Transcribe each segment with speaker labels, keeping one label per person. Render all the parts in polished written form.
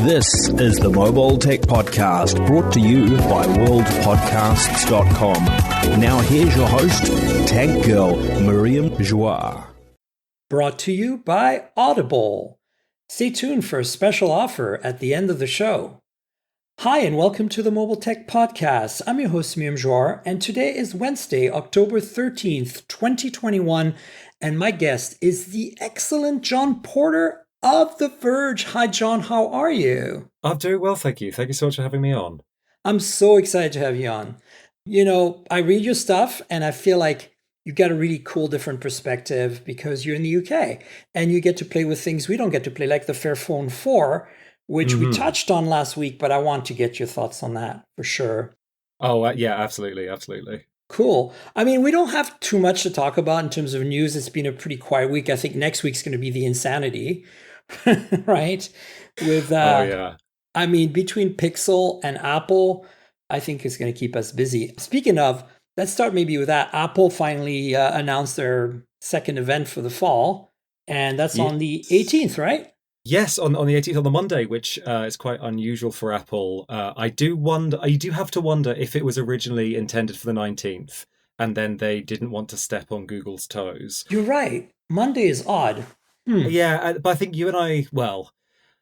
Speaker 1: This is the Mobile Tech Podcast, brought to you by worldpodcasts.com. Now here's your host, Tech Girl, Miriam Joie.
Speaker 2: Brought to you by Audible. Stay tuned for a special offer at the end of the show. Hi, and welcome to the Mobile Tech Podcast. I'm your host, Miriam Joie, and today is Wednesday, October 13th, 2021, and my guest is the excellent John Porter of The Verge. Hi, John. How are you?
Speaker 3: I'm doing well, thank you. Thank you so much for having me on.
Speaker 2: I'm so excited to have you on. You know, I read your stuff and I feel like you've got a really cool, different perspective because you're in the UK and you get to play with things we don't get to play, like the Fairphone 4, which we touched on last week, but I want to get your thoughts on that for sure.
Speaker 3: Oh, yeah, absolutely. Absolutely.
Speaker 2: Cool. I mean, we don't have too much to talk about in terms of news. It's been a pretty quiet week. I think next week's going to be the insanity. Right? With I mean, between Pixel and Apple, I think it's going to keep us busy. Speaking of, let's start maybe with that. Apple finally announced their second event for the fall, and that's on the 18th, right?
Speaker 3: Yes, on the 18th, on the Monday, which is quite unusual for Apple. I do have to wonder if it was originally intended for the 19th, and then they didn't want to step on Google's toes.
Speaker 2: You're right. Monday is odd.
Speaker 3: Yeah, but I think you and I, well,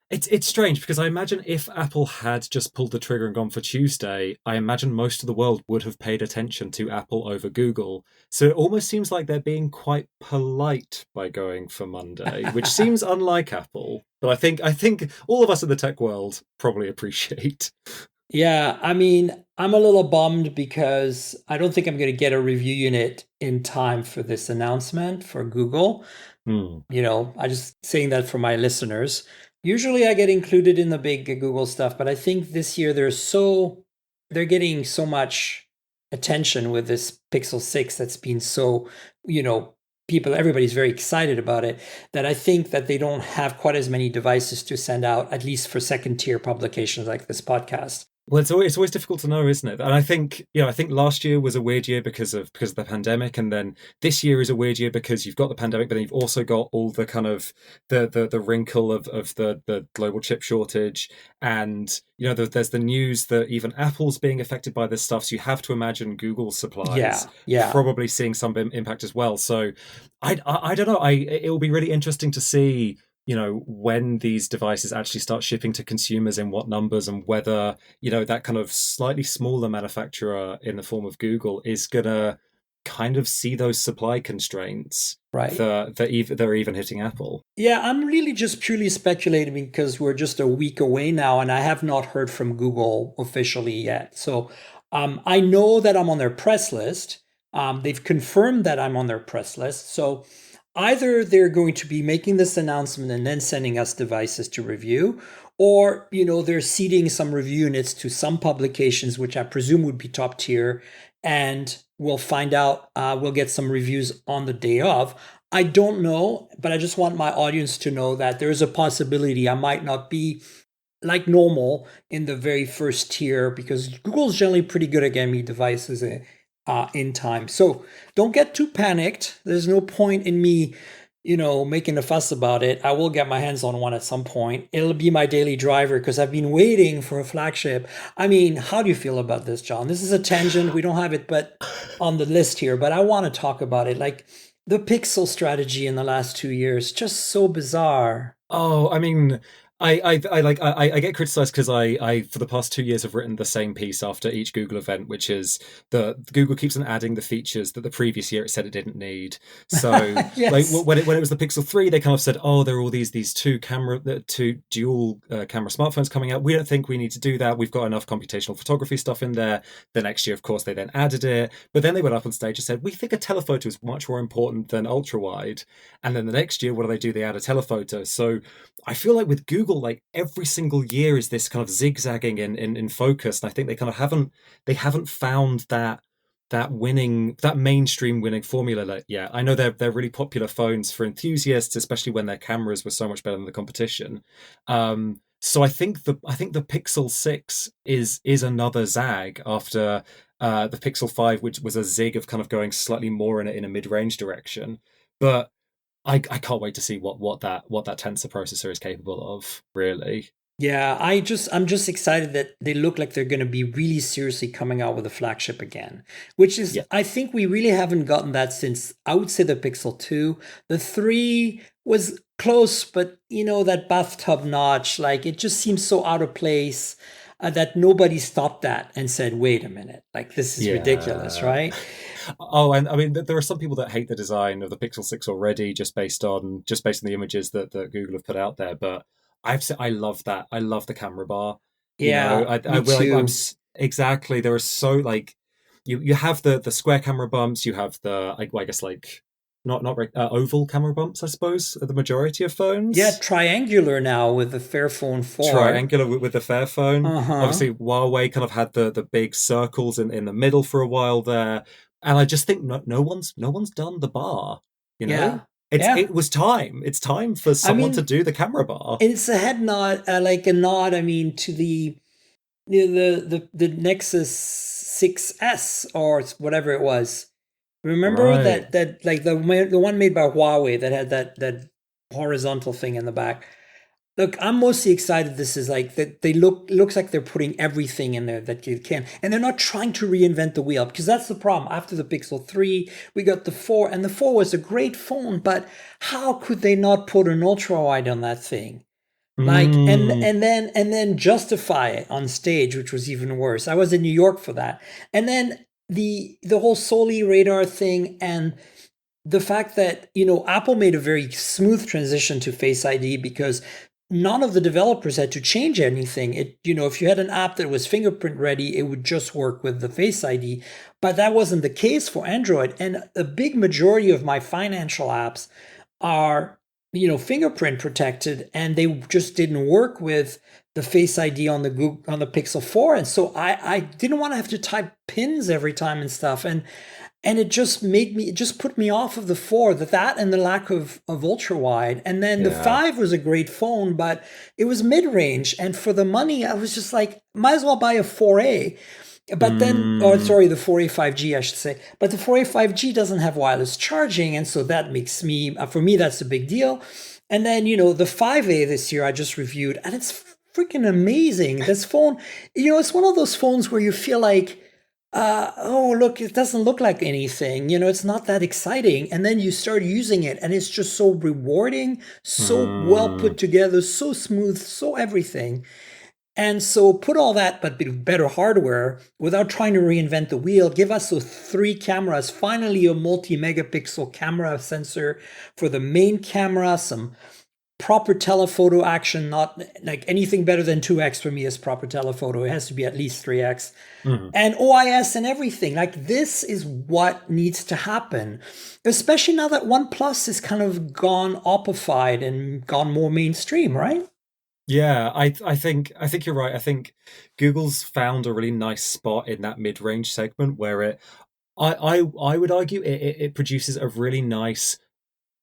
Speaker 3: it's strange because I imagine if Apple had just pulled the trigger and gone for Tuesday, I imagine most of the world would have paid attention to Apple over Google. So it almost seems like they're being quite polite by going for Monday, which seems unlike Apple. But I think all of us in the tech world probably appreciate.
Speaker 2: Yeah, I mean, I'm a little bummed because I don't think I'm going to get a review unit in time for this announcement for Google. You know, I just saying that for my listeners. Usually I get included in the big Google stuff, but I think this year they're getting so much attention with this Pixel 6 that's been so, everybody's very excited about it, that I think that they don't have quite as many devices to send out, at least for second tier publications like this podcast.
Speaker 3: Well, it's always difficult to know, isn't it? And I think last year was a weird year because of the pandemic, and then this year is a weird year because you've got the pandemic, but then you've also got all the kind of the wrinkle of the global chip shortage, and there's the news that even Apple's being affected by this stuff. So you have to imagine Google's supplies probably seeing some impact as well. So I don't know. It will be really interesting to see when these devices actually start shipping to consumers in what numbers, and whether, that kind of slightly smaller manufacturer in the form of Google is going to kind of see those supply constraints that are even hitting Apple.
Speaker 2: Yeah, I'm really just purely speculating because we're just a week away now and I have not heard from Google officially yet. So I know that I'm on their press list. They've confirmed that I'm on their press list. So either they're going to be making this announcement and then sending us devices to review, or, they're seeding some review units to some publications, which I presume would be top tier, and we'll find out, we'll get some reviews on the day of. I don't know, but I just want my audience to know that there is a possibility I might not be like normal in the very first tier, because Google's generally pretty good at getting me devices in time. So don't get too panicked. There's no point in me, making a fuss about it. I will get my hands on one at some point. It'll be my daily driver because I've been waiting for a flagship. I mean, how do you feel about this, John? This is a tangent. We don't have it but on the list here, but I want to talk about it. Like the Pixel strategy in the last 2 years, just so bizarre.
Speaker 3: Oh, I mean, I get criticized because I for the past 2 years have written the same piece after each Google event, which is Google keeps on adding the features that the previous year it said it didn't need. So
Speaker 2: Yes.
Speaker 3: like when it was the Pixel 3, they kind of said, oh, there are all these two dual camera smartphones coming out. We don't think we need to do that. We've got enough computational photography stuff in there. The next year, of course, they then added it, but then they went up on stage and said, we think a telephoto is much more important than ultra wide. And then the next year, what do? They add a telephoto. So I feel like with Google, like every single year is this kind of zigzagging in focus, and I think they kind of haven't found that mainstream winning formula yet. I know they're really popular phones for enthusiasts, especially when their cameras were so much better than the competition. So I think the Pixel 6 is another zag after the Pixel 5, which was a zig of kind of going slightly more in a mid-range direction. But I can't wait to see what that tensor processor is capable of, really.
Speaker 2: Yeah, I'm just excited that they look like they're going to be really seriously coming out with a flagship again, which is
Speaker 3: Yeah.
Speaker 2: I think we really haven't gotten that since I would say the Pixel 2. The 3 was close, but that bathtub notch, like it just seems so out of place that nobody stopped that and said, "Wait a minute, like this is ridiculous,"
Speaker 3: Yeah.
Speaker 2: right?
Speaker 3: Oh, and I mean, there are some people that hate the design of the Pixel 6 already, just based on the images that Google have put out there. But I love that. I love the camera bar.
Speaker 2: Yeah,
Speaker 3: I
Speaker 2: me
Speaker 3: will like
Speaker 2: too.
Speaker 3: exactly. There are so like you have the square camera bumps. You have the I guess like not oval camera bumps. I suppose are the majority of
Speaker 2: Yeah,
Speaker 3: phones.
Speaker 2: triangular now with the Fairphone 4.
Speaker 3: Triangular with the Fairphone.
Speaker 2: Uh-huh.
Speaker 3: Obviously, Huawei kind of had the big circles in the middle for a while there, and I just think no one's done the bar. You know,
Speaker 2: Yeah. Yeah.
Speaker 3: it was time. It's time for
Speaker 2: I
Speaker 3: someone to
Speaker 2: mean,
Speaker 3: do the camera bar.
Speaker 2: it's a head nod, like a nod, I mean, to the Nexus 6S or whatever it was. Remember
Speaker 3: Right.
Speaker 2: that like the one made by Huawei that had that horizontal thing in the back. Look, I'm mostly excited this is like that they looks like they're putting everything in there that you can. And they're not trying to reinvent the wheel because that's the problem. After the Pixel 3, we got the 4 and the 4 was a great phone, but how could they not put an ultra wide on that thing? Like and
Speaker 3: Mm,
Speaker 2: and then justify it on stage, which was even worse. I was in New York for that. And then the whole Soli radar thing and the fact that Apple made a very smooth transition to Face ID because none of the developers had to change anything. If you had an app that was fingerprint ready, it would just work with the Face ID. But that wasn't the case for Android. And a big majority of my financial apps are fingerprint protected, and they just didn't work with the Face ID on the Google, on the Pixel 4. And so I didn't want to have to type pins every time and stuff. And it just put me off of the 4, that and the lack of ultra wide. And then the
Speaker 3: yeah.
Speaker 2: 5 was a great phone, but it was mid-range, and for the money I was just like, might as well buy a 4A. But then, or
Speaker 3: Mm,
Speaker 2: sorry, the 4A 5G, I should say. But the 4A 5G doesn't have wireless charging, and so that makes me, for me, that's a big deal. And then, the 5A this year I just reviewed, and it's freaking amazing. This phone, it's one of those phones where you feel like, oh, look, it doesn't look like anything. It's not that exciting. And then you start using it, and it's just so rewarding, so well
Speaker 3: mm.
Speaker 2: put together, so smooth, so everything. And so put all that, but with better hardware, without trying to reinvent the wheel. Give us those 3 cameras, finally a multi-megapixel camera sensor for the main camera, some proper telephoto action, not like anything better than 2x for me is proper telephoto. It has to be at least 3x.
Speaker 3: Mm.
Speaker 2: And OIS and everything. Like this is what needs to happen, especially now that OnePlus is kind of gone oppified and gone more mainstream, right?
Speaker 3: Yeah, I think you're right. I think Google's found a really nice spot in that mid-range segment where I would argue it produces a really nice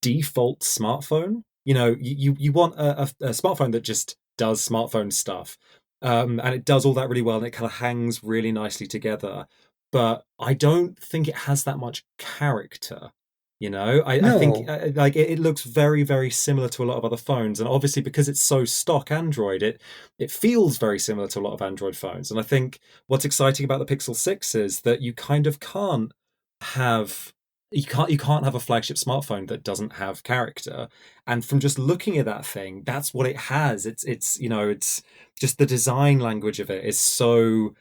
Speaker 3: default smartphone. You want a smartphone that just does smartphone stuff, and it does all that really well, and it kind of hangs really nicely together. But I don't think it has that much character. I think
Speaker 2: No.
Speaker 3: like it looks very, very similar to a lot of other phones, and obviously because it's so stock Android, it feels very similar to a lot of Android phones. And I think what's exciting about the Pixel 6 is that you kind of have you can't have a flagship smartphone that doesn't have character. And from just looking at that thing, that's what it has. It's just the design language of it is so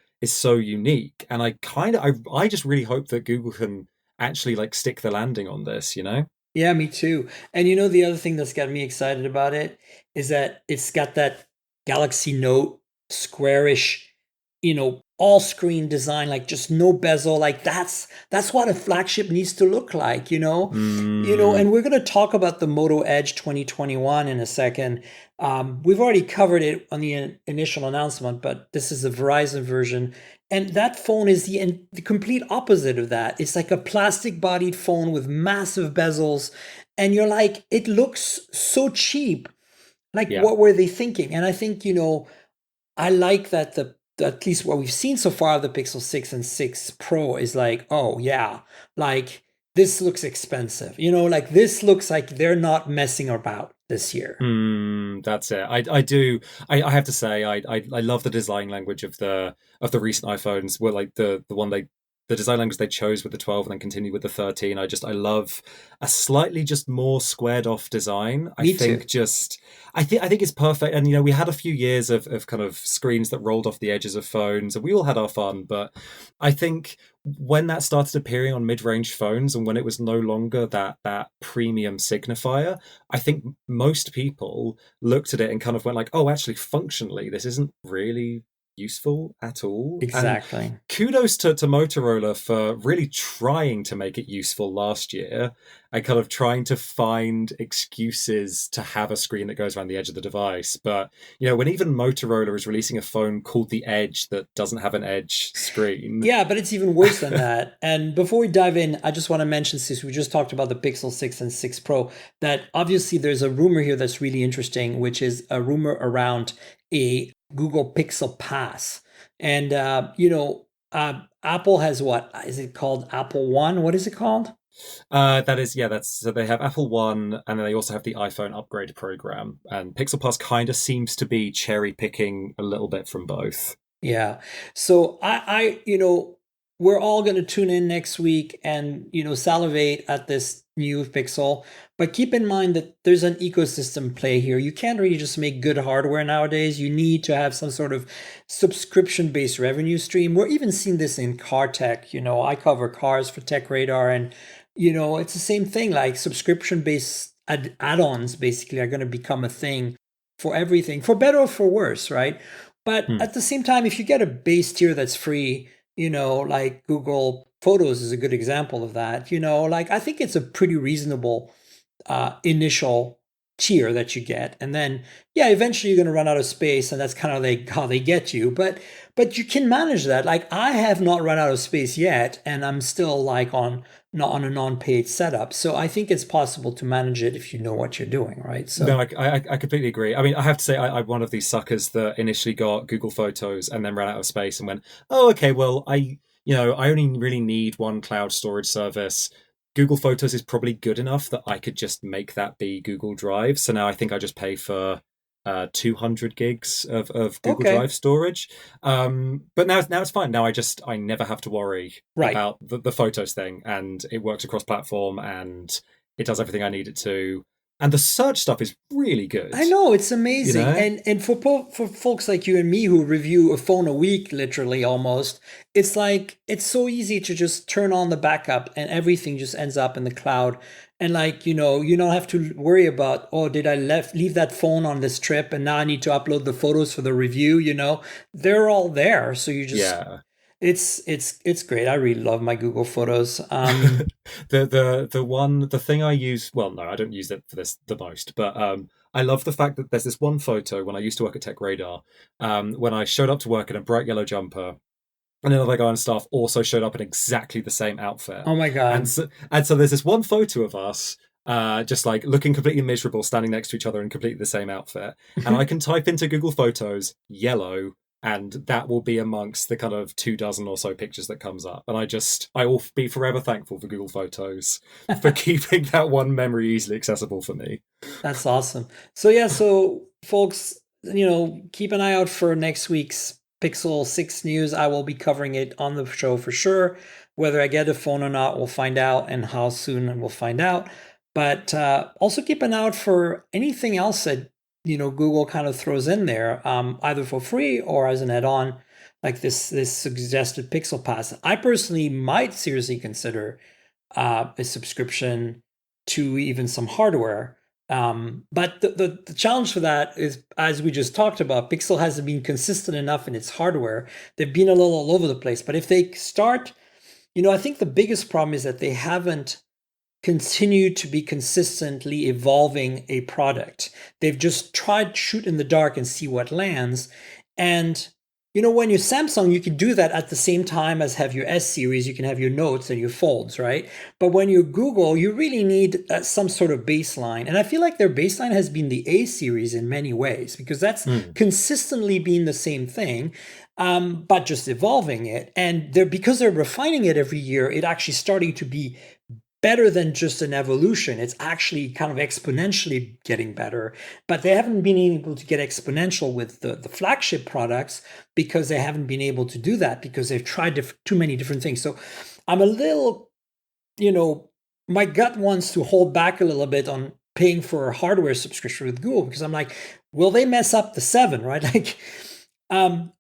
Speaker 3: unique. And I just really hope that Google can actually like stick the landing on this.
Speaker 2: Yeah, me too. And the other thing that's got me excited about it is that it's got that Galaxy Note squarish, all screen design, like just no bezel. Like that's what a flagship needs to look like,
Speaker 3: Mm,
Speaker 2: and we're going to talk about the Moto Edge 2021 in a second. We've already covered it on the initial announcement, but this is the Verizon version. And that phone is the complete opposite of that. It's like a plastic bodied phone with massive bezels. And you're like, it looks so cheap. Like,
Speaker 3: yeah.
Speaker 2: what were they thinking? And I think, I like that at least what we've seen so far of the Pixel 6 and 6 Pro is like, oh yeah, like this looks expensive. Like this looks like they're not messing about. this year.
Speaker 3: That's it. I do. I have to say, I love the design language of the recent iPhones. Were like the design language they chose with the 12 and then continued with the 13. I love a slightly just more squared off design.
Speaker 2: Me too.
Speaker 3: I think it's perfect. And we had a few years of kind of screens that rolled off the edges of phones, and we all had our fun. But I think when that started appearing on mid-range phones, and when it was no longer that premium signifier, I think most people looked at it and kind of went like, oh, actually, functionally, this isn't really useful at all. And
Speaker 2: Exactly.
Speaker 3: kudos to Motorola for really trying to make it useful last year and kind of trying to find excuses to have a screen that goes around the edge of the device. But, when even Motorola is releasing a phone called the Edge that doesn't have an edge screen.
Speaker 2: Yeah, but it's even worse than that. And before we dive in, I just want to mention, since we just talked about the Pixel 6 and 6 Pro, that obviously there's a rumor here that's really interesting, which is a rumor around a Google Pixel Pass. And, Apple has what? Is it called Apple One? What is it called?
Speaker 3: That's so they have Apple One, and then they also have the iPhone upgrade program. And Pixel Pass kind of seems to be cherry picking a little bit from both.
Speaker 2: Yeah. So we're all going to tune in next week and, salivate at this new Pixel. But keep in mind that there's an ecosystem play here. You can't really just make good hardware nowadays. You need to have some sort of subscription-based revenue stream. We're even seeing this in car tech. I cover cars for Tech Radar, and, it's the same thing. Like subscription-based add-ons basically are going to become a thing for everything, for better or for worse, right? But at the same time, if you get a base tier that's free, like Google Photos is a good example of that, like I think it's a pretty reasonable initial tier that you get. And then, yeah, eventually you're going to run out of space, and that's kind of like how they get you. But you can manage that. Like I have not run out of space yet, and I'm still like not on a non-paid setup. So I think it's possible to manage it if you know what you're doing, right? So
Speaker 3: no, I completely agree. I mean, I have to say, I'm one of these suckers that initially got Google Photos and then ran out of space and went, oh, okay, well, I only really need one cloud storage service. Google Photos is probably good enough that I could just make that be Google Drive. So now I think I just pay for 200 gigs of Google
Speaker 2: okay,
Speaker 3: Drive storage. But now it's fine. Now I never have to worry
Speaker 2: right.
Speaker 3: about the Photos thing, and it works across platform, and it does everything I need it to. And the search stuff is really good.
Speaker 2: I know, it's amazing.
Speaker 3: You know?
Speaker 2: And for folks like you and me who review a phone a week, literally almost, it's like it's so easy to just turn on the backup and everything just ends up in the cloud. And like, you don't have to worry about, oh, did I leave that phone on this trip and now I need to upload the photos for the review, They're all there. So you just
Speaker 3: Yeah.
Speaker 2: It's great. I really love my Google Photos.
Speaker 3: The thing I use, well, no, I don't use it for this the most, but I love the fact that there's this one photo when I used to work at Tech Radar, when I showed up to work in a bright yellow jumper, and another guy on staff also showed up in exactly the same outfit.
Speaker 2: Oh my God.
Speaker 3: And so there's this one photo of us just like looking completely miserable, standing next to each other in completely the same outfit. And I can type into Google Photos yellow, and that will be amongst the kind of 24 or so pictures that comes up. And I will be forever thankful for Google Photos for keeping that one memory easily accessible for me.
Speaker 2: That's awesome. So yeah, so folks, keep an eye out for next week's Pixel 6 news. I will be covering it on the show for sure. Whether I get a phone or not, we'll find out, and how soon we'll find out. But also keep an eye out for anything else that Google kind of throws in there, either for free or as an add-on, like this suggested Pixel Pass. I personally might seriously consider a subscription to even some hardware. But the challenge for that is, as we just talked about, Pixel hasn't been consistent enough in its hardware. They've been a little all over the place. But if they start, I think the biggest problem is that they haven't continued to be consistently evolving a product. They've just tried to shoot in the dark and see what lands. And when you're Samsung, you can do that at the same time as have your S series. You can have your notes and your folds, right? But when you're Google, you really need some sort of baseline. And I feel like their baseline has been the A series in many ways, because that's consistently been the same thing, but just evolving it. And because they're refining it every year, it actually starting to be better than just an evolution. It's actually kind of exponentially getting better, but they haven't been able to get exponential with the flagship products because they haven't been able to do that because they've tried too many different things. So I'm a little, my gut wants to hold back a little bit on paying for a hardware subscription with Google because I'm like, will they mess up the 7, right? Like,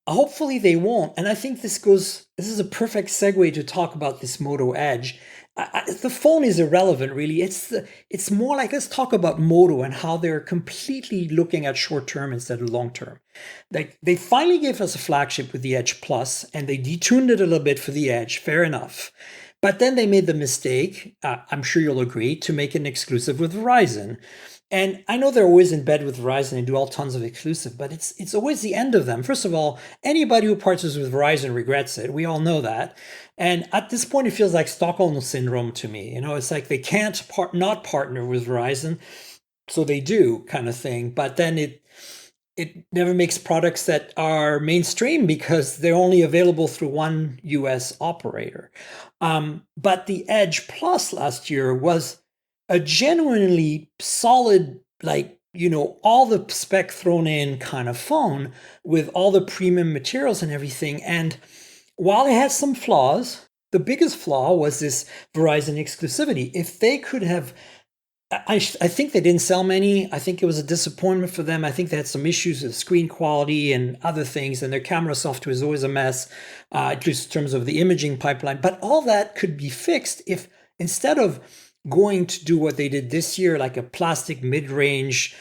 Speaker 2: hopefully they won't. And I think this is a perfect segue to talk about this Moto Edge. The phone is irrelevant, really. It's more like, let's talk about Moto and how they're completely looking at short term instead of long term. Like, they finally gave us a flagship with the Edge Plus, and they detuned it a little bit for the Edge. Fair enough. But then they made the mistake, I'm sure you'll agree, to make an exclusive with Verizon. And I know they're always in bed with Verizon and do all tons of exclusive, but it's always the end of them. First of all, anybody who partners with Verizon regrets it. We all know that. And at this point, it feels like Stockholm syndrome to me. It's like they can't not partner with Verizon, so they do, kind of thing. But then it never makes products that are mainstream because they're only available through one US operator. But the Edge Plus last year was a genuinely solid, like, all the spec thrown in kind of phone with all the premium materials and everything. And while it has some flaws, the biggest flaw was this Verizon exclusivity. If they could have, I think they didn't sell many. I think it was a disappointment for them. I think they had some issues with screen quality and other things, and their camera software is always a mess, just in terms of the imaging pipeline. But all that could be fixed if, instead of going to do what they did this year, like a plastic mid-range,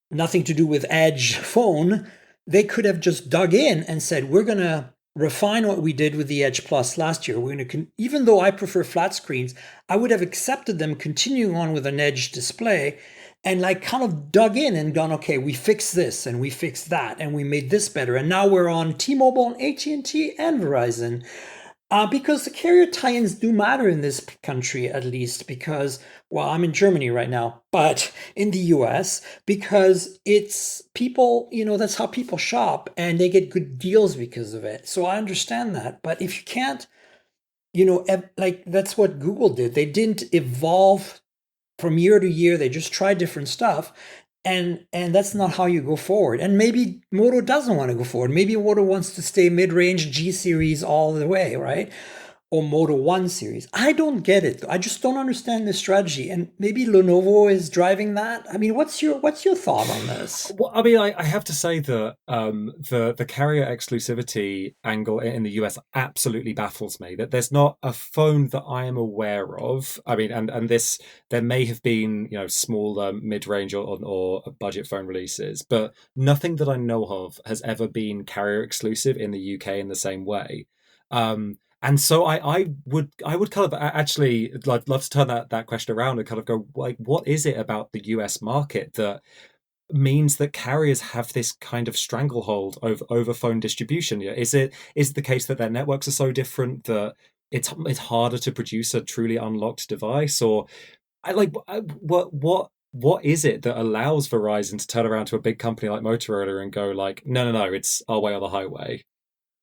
Speaker 2: nothing to do with Edge phone, they could have just dug in and said, we're going to refine what we did with the Edge Plus last year. We're going to, even though I prefer flat screens, I would have accepted them continuing on with an Edge display and like kind of dug in and gone, okay, we fixed this and we fixed that and we made this better. And now we're on T-Mobile and AT&T and Verizon. Because the carrier tie-ins do matter in this country, at least, because, well, I'm in Germany right now, but in the US, because it's people, that's how people shop and they get good deals because of it. So I understand that. But if you can't, like, that's what Google did. They didn't evolve from year to year. They just tried different stuff. And that's not how you go forward. And maybe Moto doesn't want to go forward. Maybe Moto wants to stay mid-range G series all the way, right? Or Moto 1 series. I don't get it. I just don't understand the strategy. And maybe Lenovo is driving that. I mean, what's your thought on this?
Speaker 3: Well, I mean, I have to say that the carrier exclusivity angle in the US absolutely baffles me. That there's not a phone that I am aware of. I mean, and this, there may have been smaller mid-range or budget phone releases, but nothing that I know of has ever been carrier exclusive in the UK in the same way. And so I would kind of actually love to turn that question around and kind of go, like, what is it about the US market that means that carriers have this kind of stranglehold over phone distribution? Is it the case that their networks are so different that it's harder to produce a truly unlocked device? Or what is it that allows Verizon to turn around to a big company like Motorola and go like, no, it's our way or the highway?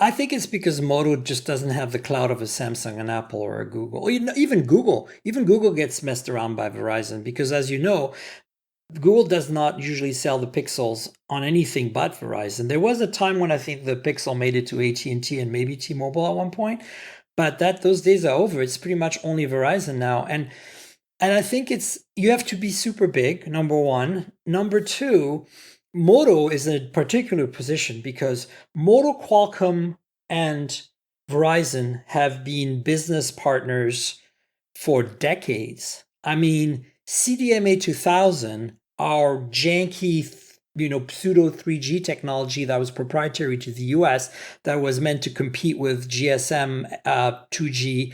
Speaker 2: I think it's because Moto just doesn't have the clout of a Samsung, an Apple, or a Google. Even Google gets messed around by Verizon because, as you know, Google does not usually sell the Pixels on anything but Verizon. There was a time when I think the Pixel made it to AT&T and maybe T-Mobile at one point, but those days are over. It's pretty much only Verizon now. And I think you have to be super big, number one. Number two, Moto is in a particular position because Moto, Qualcomm, and Verizon have been business partners for decades. I mean, CDMA 2000, our janky, pseudo 3G technology that was proprietary to the US, that was meant to compete with GSM 2G,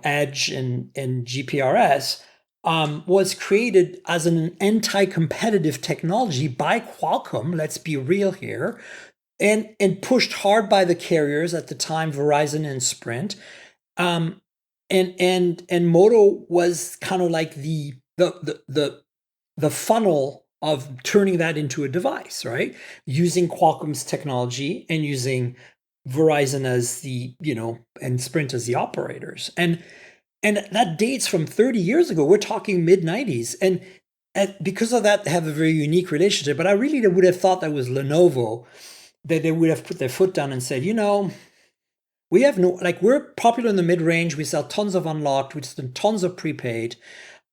Speaker 2: Edge and GPRS, was created as an anti-competitive technology by Qualcomm, let's be real here, and pushed hard by the carriers at the time, Verizon and Sprint. And Moto was kind of like the funnel of turning that into a device, right? Using Qualcomm's technology and using Verizon as the, and Sprint as the operators. And And that dates from 30 years ago. We're talking mid 90s. And because of that, they have a very unique relationship. But I really would have thought that was Lenovo, that they would have put their foot down and said, we have no, like, we're popular in the mid range. We sell tons of unlocked, we sell tons of prepaid.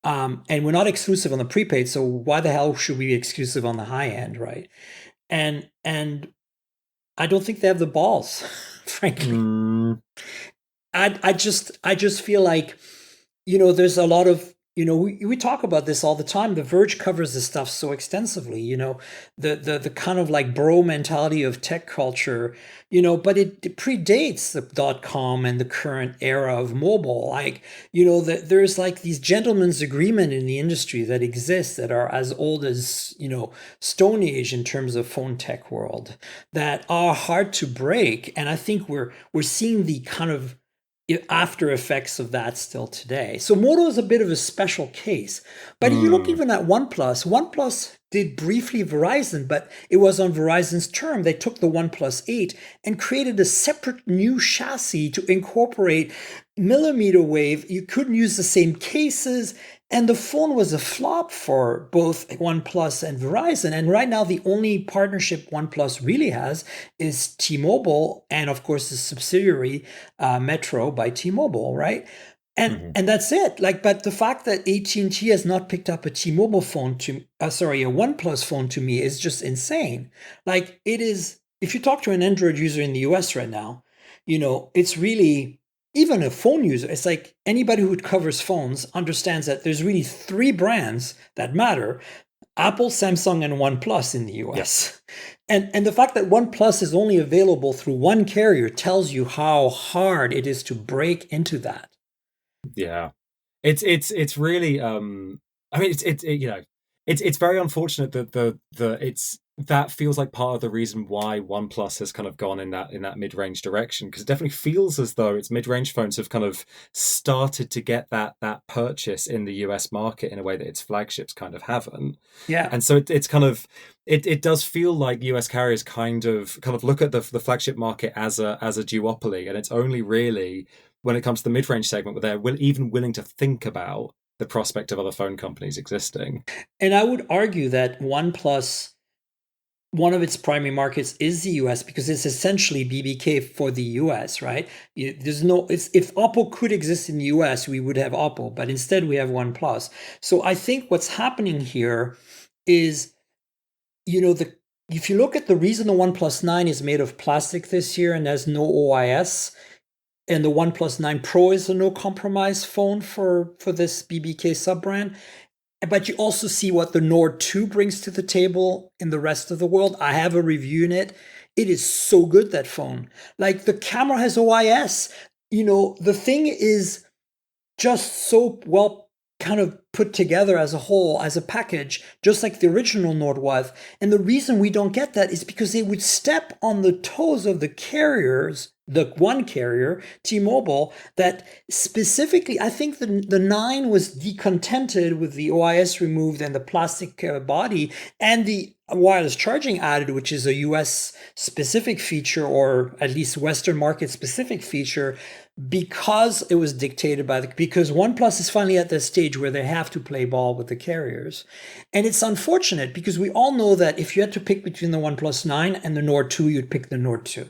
Speaker 2: And we're not exclusive on the prepaid. So why the hell should we be exclusive on the high end, right? And I don't think they have the balls, frankly. I just feel like, there's a lot of, we talk about this all the time. The Verge covers this stuff so extensively, the kind of like bro mentality of tech culture, but it predates the .com and the current era of mobile. Like, there's like these gentlemen's agreement in the industry that exist that are as old as, Stone Age in terms of phone tech world, that are hard to break. And I think we're seeing the kind of after effects of that still today. So Moto is a bit of a special case. But if you look even at OnePlus did briefly Verizon, but it was on Verizon's term. They took the OnePlus 8 and created a separate new chassis to incorporate millimeter wave. You couldn't use the same cases. And the phone was a flop for both OnePlus and Verizon. And right now, the only partnership OnePlus really has is T-Mobile, and of course, the subsidiary Metro by T-Mobile, right? And that's it. Like, but the fact that AT&T has not picked up a T-Mobile phone a OnePlus phone to me is just insane. Like, it is. If you talk to an Android user in the US right now, it's really. Even a phone user, it's like anybody who covers phones understands that there's really three brands that matter: Apple, Samsung, and OnePlus in the US. Yes. And the fact that OnePlus is only available through one carrier tells you how hard it is to break into that.
Speaker 3: Yeah, it's really I mean it's very unfortunate that that feels like part of the reason why OnePlus has kind of gone in that mid-range direction, because it definitely feels as though its mid-range phones have kind of started to get that purchase in the US market in a way that its flagships kind of haven't.
Speaker 2: Yeah.
Speaker 3: And so it's kind of it does feel like US carriers kind of look at the flagship market as a duopoly, and it's only really when it comes to the mid-range segment where they're even willing to think about the prospect of other phone companies existing.
Speaker 2: And I would argue that OnePlus, one of its primary markets is the US because it's essentially BBK for the US, right? There's no, if Oppo could exist in the US, we would have Oppo, but instead we have OnePlus. So I think what's happening here is, if you look at the reason the OnePlus 9 is made of plastic this year and has no OIS, and the OnePlus 9 Pro is a no compromise phone for this BBK sub brand. But you also see what the Nord 2 brings to the table in the rest of the world. I have a review in it. It is so good, that phone. Like, the camera has OIS. The thing is just so well kind of put together as a whole, as a package, just like the original Nord was. And the reason we don't get that is because they would step on the toes of the carriers, the one carrier, T-Mobile, that specifically, I think the 9 was decontented with the OIS removed and the plastic body and the wireless charging added, which is a US specific feature, or at least Western market specific feature, because it was dictated because OnePlus is finally at the stage where they have to play ball with the carriers. And it's unfortunate because we all know that if you had to pick between the OnePlus 9 and the Nord 2, you'd pick the Nord 2.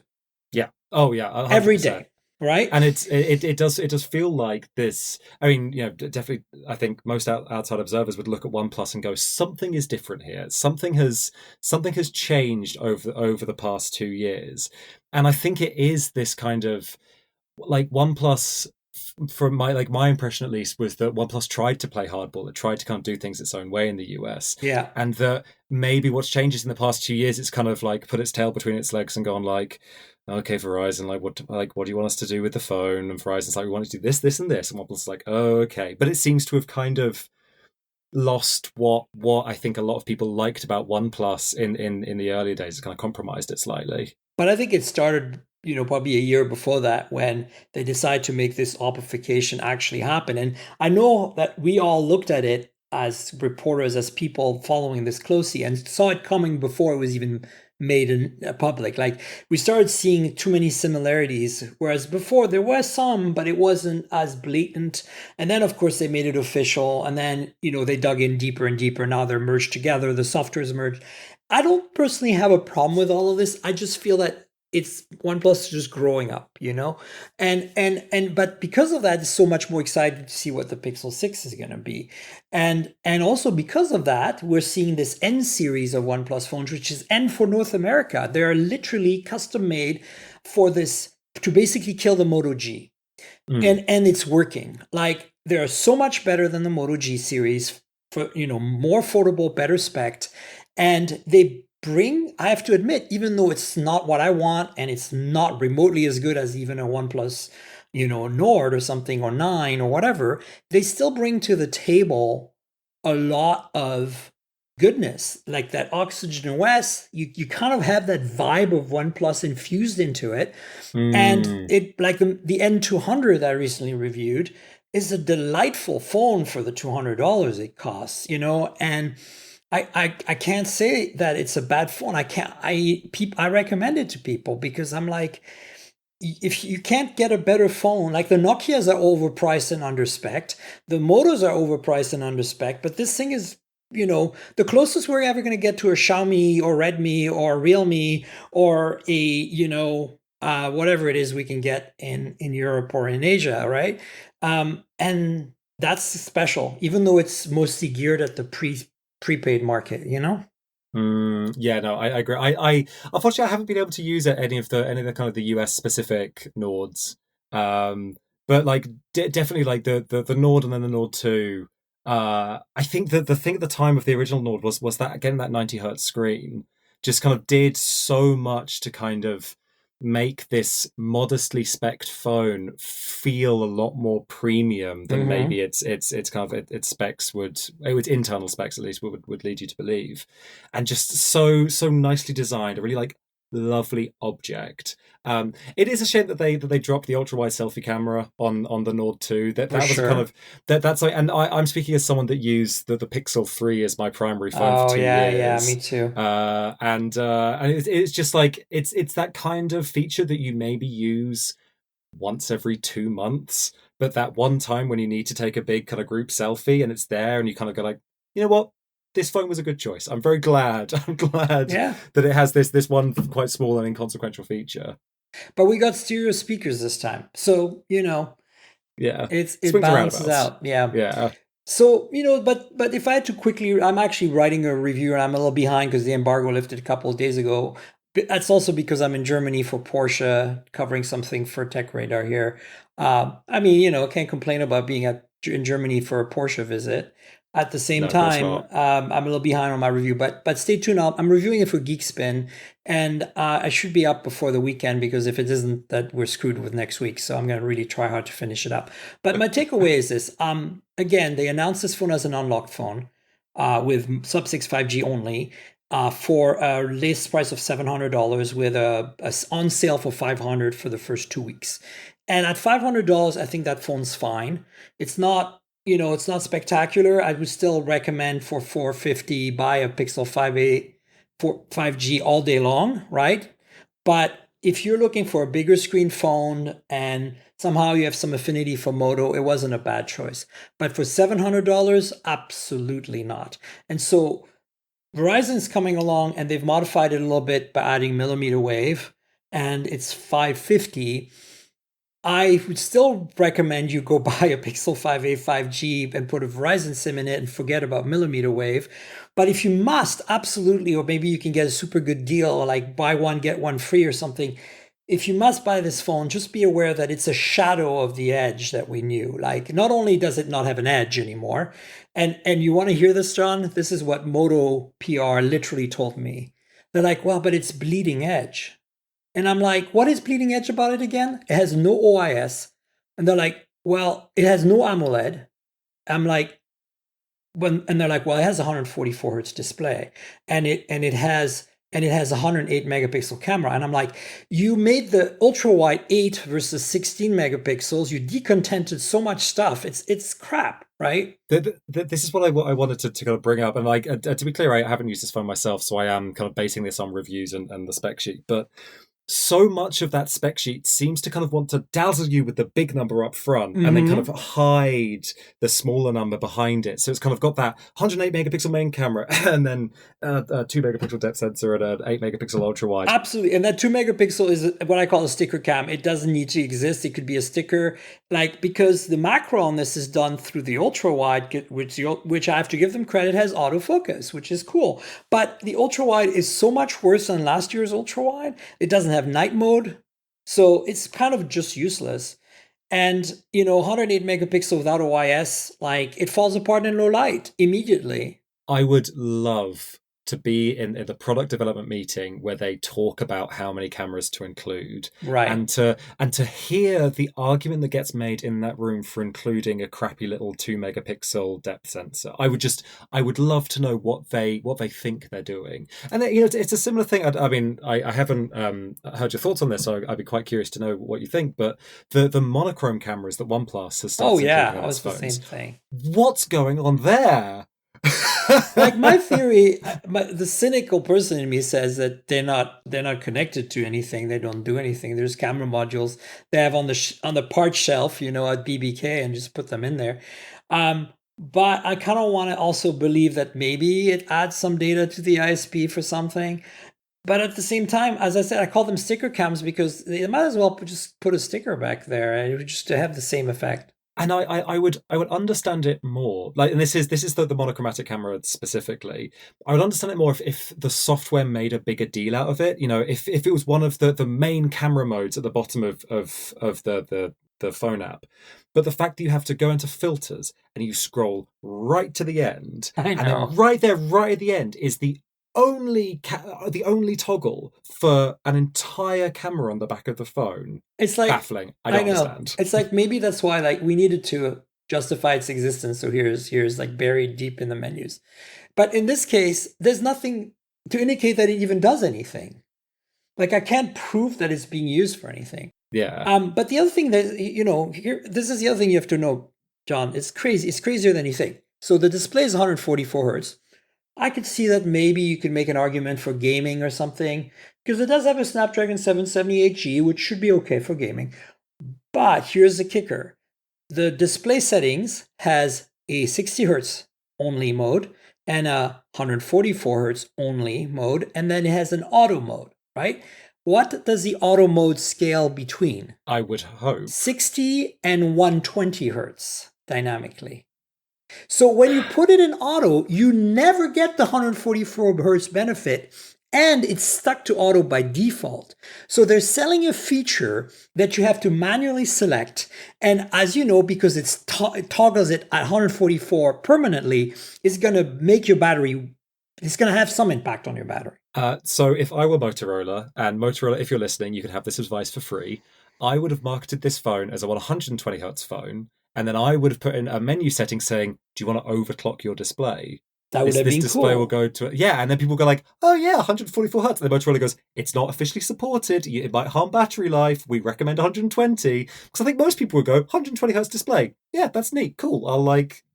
Speaker 3: Yeah. Oh yeah. 100%.
Speaker 2: Every day. Right.
Speaker 3: And it does feel like this. I mean, definitely, I think most outside observers would look at OnePlus and go, something is different here. Something has changed over the past 2 years. And I think it is this kind of, like, OnePlus, from my impression at least, was that OnePlus tried to play hardball. It tried to kind of do things its own way in the US.
Speaker 2: Yeah.
Speaker 3: And that maybe what's changed in the past 2 years, it's kind of like put its tail between its legs and gone like, okay, Verizon, what do you want us to do with the phone? And Verizon's like, we want to do this, this, and this. And OnePlus is like, oh, okay. But it seems to have kind of lost what I think a lot of people liked about OnePlus in the earlier days. It kind of compromised it slightly.
Speaker 2: But I think it started, probably a year before that, when they decided to make this oppification actually happen. And I know that we all looked at it as reporters, as people following this closely, and saw it coming before it was even made in public. Like, we started seeing too many similarities, whereas before there was some, but it wasn't as blatant. And then, of course, they made it official, and then, they dug in deeper and deeper. Now they're merged together, the software's merged. I don't personally have a problem with all of this. I just feel that it's OnePlus just growing up, but because of that, it's so much more excited to see what the Pixel 6 is going to be. And also because of that, we're seeing this N series of OnePlus phones, which is N for North America. They're literally custom made for this, to basically kill the Moto G. And it's working. Like, they're so much better than the Moto G series, for more affordable, better spec. And they bring, I have to admit, even though it's not what I want and it's not remotely as good as even a OnePlus, Nord or something, or 9 or whatever, they still bring to the table a lot of goodness. Like that Oxygen OS, you kind of have that vibe of OnePlus infused into it. And it, like the N200 that I recently reviewed, is a delightful phone for the $200 it costs, and I can't say that it's a bad phone. I recommend it to people because I'm like, if you can't get a better phone, like the Nokias are overpriced and underspec, the Motos are overpriced and underspec, but this thing is, the closest we're ever going to get to a Xiaomi or Redmi or Realme or a, whatever it is we can get in Europe or in Asia, right? And that's special, even though it's mostly geared at the prepaid market,
Speaker 3: Yeah, no, I agree. I unfortunately I haven't been able to use any of the kind of the US specific Nords. But like definitely like the Nord and then the Nord 2. I think that the thing at the time of the original Nord was that getting that 90 hertz screen just kind of did so much to kind of make this modestly spec'd phone feel a lot more premium than maybe its kind of its specs its internal specs at least would lead you to believe, and just so nicely designed, a really like lovely object. It is a shame that they dropped the ultra wide selfie camera on the Nord 2. That was
Speaker 2: sure.
Speaker 3: kind of that's like, and I'm speaking as someone that used the Pixel 3 as my primary phone for 2
Speaker 2: years.
Speaker 3: years.
Speaker 2: Yeah, me too.
Speaker 3: And it's just like it's that kind of feature that you maybe use once every 2 months, but that one time when you need to take a big kind of group selfie and it's there and you kind of go like, you know what, this phone was a good choice. I'm glad
Speaker 2: Yeah.
Speaker 3: that it has this one quite small and inconsequential feature.
Speaker 2: But we got stereo speakers this time, so
Speaker 3: Yeah,
Speaker 2: it balances out.
Speaker 3: Yeah.
Speaker 2: So but if I had to quickly, I'm actually writing a review and I'm a little behind because the embargo lifted a couple of days ago. But that's also because I'm in Germany for Porsche, covering something for Tech Radar here. I mean, can't complain about being in Germany for a Porsche visit. At the same
Speaker 3: No, of course
Speaker 2: time,
Speaker 3: not.
Speaker 2: I'm a little behind on my review, but stay tuned. I'm reviewing it for Geekspin, and I should be up before the weekend, because if it isn't, that we're screwed with next week. So I'm going to really try hard to finish it up. But my takeaway is this: again, they announced this phone as an unlocked phone with sub-6 5G only. For a list price of $700, with a on sale for $500 for the first 2 weeks. And at $500, I think that phone's fine. It's not, it's not spectacular. I would still recommend for $450 buy a Pixel 5a for 5G all day long, right? But if you're looking for a bigger screen phone and somehow you have some affinity for Moto, it wasn't a bad choice. But for $700, absolutely not. And so Verizon's coming along and they've modified it a little bit by adding millimeter wave, and it's $550. I would still recommend you go buy a Pixel 5a 5G and put a Verizon SIM in it and forget about millimeter wave. But if you must, absolutely, or maybe you can get a super good deal, like buy one, get one free or something. If you must buy this phone, just be aware that it's a shadow of the Edge that we knew. Like, not only does it not have an Edge anymore, and you want to hear this, John? This is what Moto PR literally told me. They're like, well, but it's bleeding edge. And I'm like, what is bleeding edge about it again? It has no OIS. And they're like, well, it has no AMOLED. I'm like, and they're like, well, it has a 144 hertz display, and it has a 108 megapixel camera. And I'm like, you made the ultra wide 8 versus 16 megapixels. You decontented so much stuff. It's crap. right?
Speaker 3: This is what I wanted to kind of bring up, and like to be clear, I haven't used this phone myself, so I am kind of basing this on reviews and the spec sheet. But so much of that spec sheet seems to kind of want to dazzle you with the big number up front and then kind of hide the smaller number behind it. So it's kind of got that 108 megapixel main camera and then a 2 megapixel depth sensor and an 8 megapixel ultra wide.
Speaker 2: Absolutely. And that 2 megapixel is what I call a sticker cam. It doesn't need to exist. It could be a sticker, like, because the macro on this is done through the ultra wide, which I have to give them credit, has autofocus, which is cool. But the ultra wide is so much worse than last year's ultra wide. It doesn't have night mode. So it's kind of just useless. And, 108 megapixel without OIS, like, it falls apart in low light immediately.
Speaker 3: I would love to be in the product development meeting where they talk about how many cameras to include,
Speaker 2: right?
Speaker 3: And to hear the argument that gets made in that room for including a crappy little 2 megapixel depth sensor. I would love to know what they think they're doing. And it's a similar thing. I haven't heard your thoughts on this, so I'd be quite curious to know what you think. But the monochrome cameras that OnePlus has started including on its phones,
Speaker 2: the same thing.
Speaker 3: What's going on there?
Speaker 2: Like, my theory, the cynical person in me says that they're not connected to anything. They don't do anything. There's camera modules they have on the part shelf, at BBK, and just put them in there. But I kind of want to also believe that maybe it adds some data to the ISP for something. But at the same time, as I said, I call them sticker cams because they might as well just put a sticker back there just to have the same effect.
Speaker 3: And I would understand it more. Like, and this is the monochromatic camera specifically. I would understand it more if the software made a bigger deal out of it. If it was one of the main camera modes at the bottom of the phone app. But the fact that you have to go into filters and you scroll right to the end, and then right there, right at the end, is the only toggle for an entire camera on the back of the phone.
Speaker 2: It's like
Speaker 3: baffling. I don't understand.
Speaker 2: It's like, maybe that's why, like, we needed to justify its existence. So here's like buried deep in the menus. But in this case, there's nothing to indicate that it even does anything. Like, I can't prove that it's being used for anything.
Speaker 3: Yeah.
Speaker 2: But the other thing that this is the other thing you have to know, John. It's crazy. It's crazier than you think. So the display is 144 hertz. I could see that maybe you could make an argument for gaming or something, because it does have a Snapdragon 778G, which should be okay for gaming. But here's the kicker. The display settings has a 60 hertz only mode and a 144 hertz only mode, and then it has an auto mode, right? What does the auto mode scale between?
Speaker 3: I would hope
Speaker 2: 60 and 120 hertz dynamically. So when you put it in auto, you never get the 144 hertz benefit, and it's stuck to auto by default. So they're selling a feature that you have to manually select, and as you know, because it toggles it at 144 permanently, it's going to make your battery, it's going to have some impact on your battery.
Speaker 3: So if I were Motorola, and Motorola, if you're listening, you can have this advice for free, I would have marketed this phone as a 120 hertz phone. And then I would have put in a menu setting saying, do you want to overclock your display?
Speaker 2: That would have been
Speaker 3: display
Speaker 2: cool.
Speaker 3: Will go to and then people go like, oh yeah, 144 hertz. And then Motorola goes, it's not officially supported. It might harm battery life. We recommend 120. Because I think most people would go, 120 hertz display. Yeah, that's neat. Cool.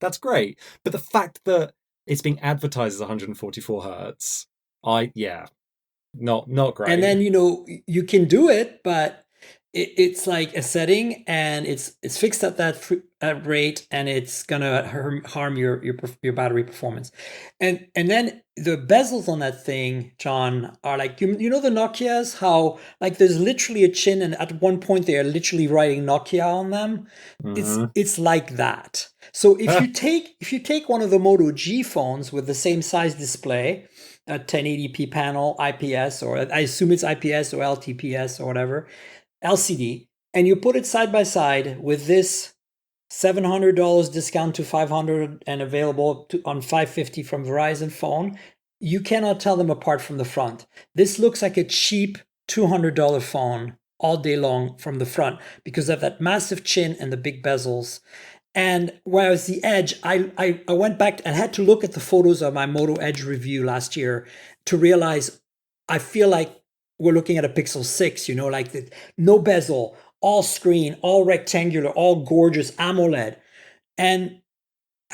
Speaker 3: That's great. But the fact that it's being advertised as 144 hertz, not great.
Speaker 2: And then, you can do it, but it's like a setting, and it's fixed at that rate, and it's gonna harm your battery performance. And then the bezels on that thing, John, are like, the Nokias, how like there's literally a chin, and at one point they are literally writing Nokia on them. Mm-hmm. It's like that. So if you take one of the Moto G phones with the same size display, a 1080p panel, IPS, or I assume it's IPS or LTPS or whatever, LCD, and you put it side by side with this $700 discount to $500 and available on $550 from Verizon phone, you cannot tell them apart from the front. This looks like a cheap $200 phone all day long from the front because of that massive chin and the big bezels. And whereas the Edge, I went back and had to look at the photos of my Moto Edge review last year to realize I feel like we're looking at a Pixel 6, like no bezel, all screen, all rectangular, all gorgeous AMOLED. And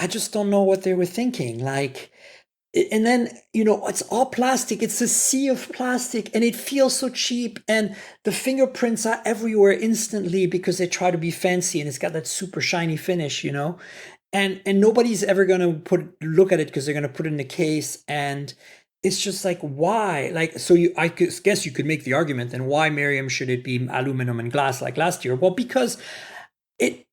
Speaker 2: I just don't know what they were thinking. Like, and then, it's all plastic. It's a sea of plastic and it feels so cheap. And the fingerprints are everywhere instantly because they try to be fancy and it's got that super shiny finish. And nobody's ever going to look at it because they're going to put it in the case. And it's just like, why? Like, so guess you could make the argument, then why, Miriam, should it be aluminum and glass like last year? Well, because it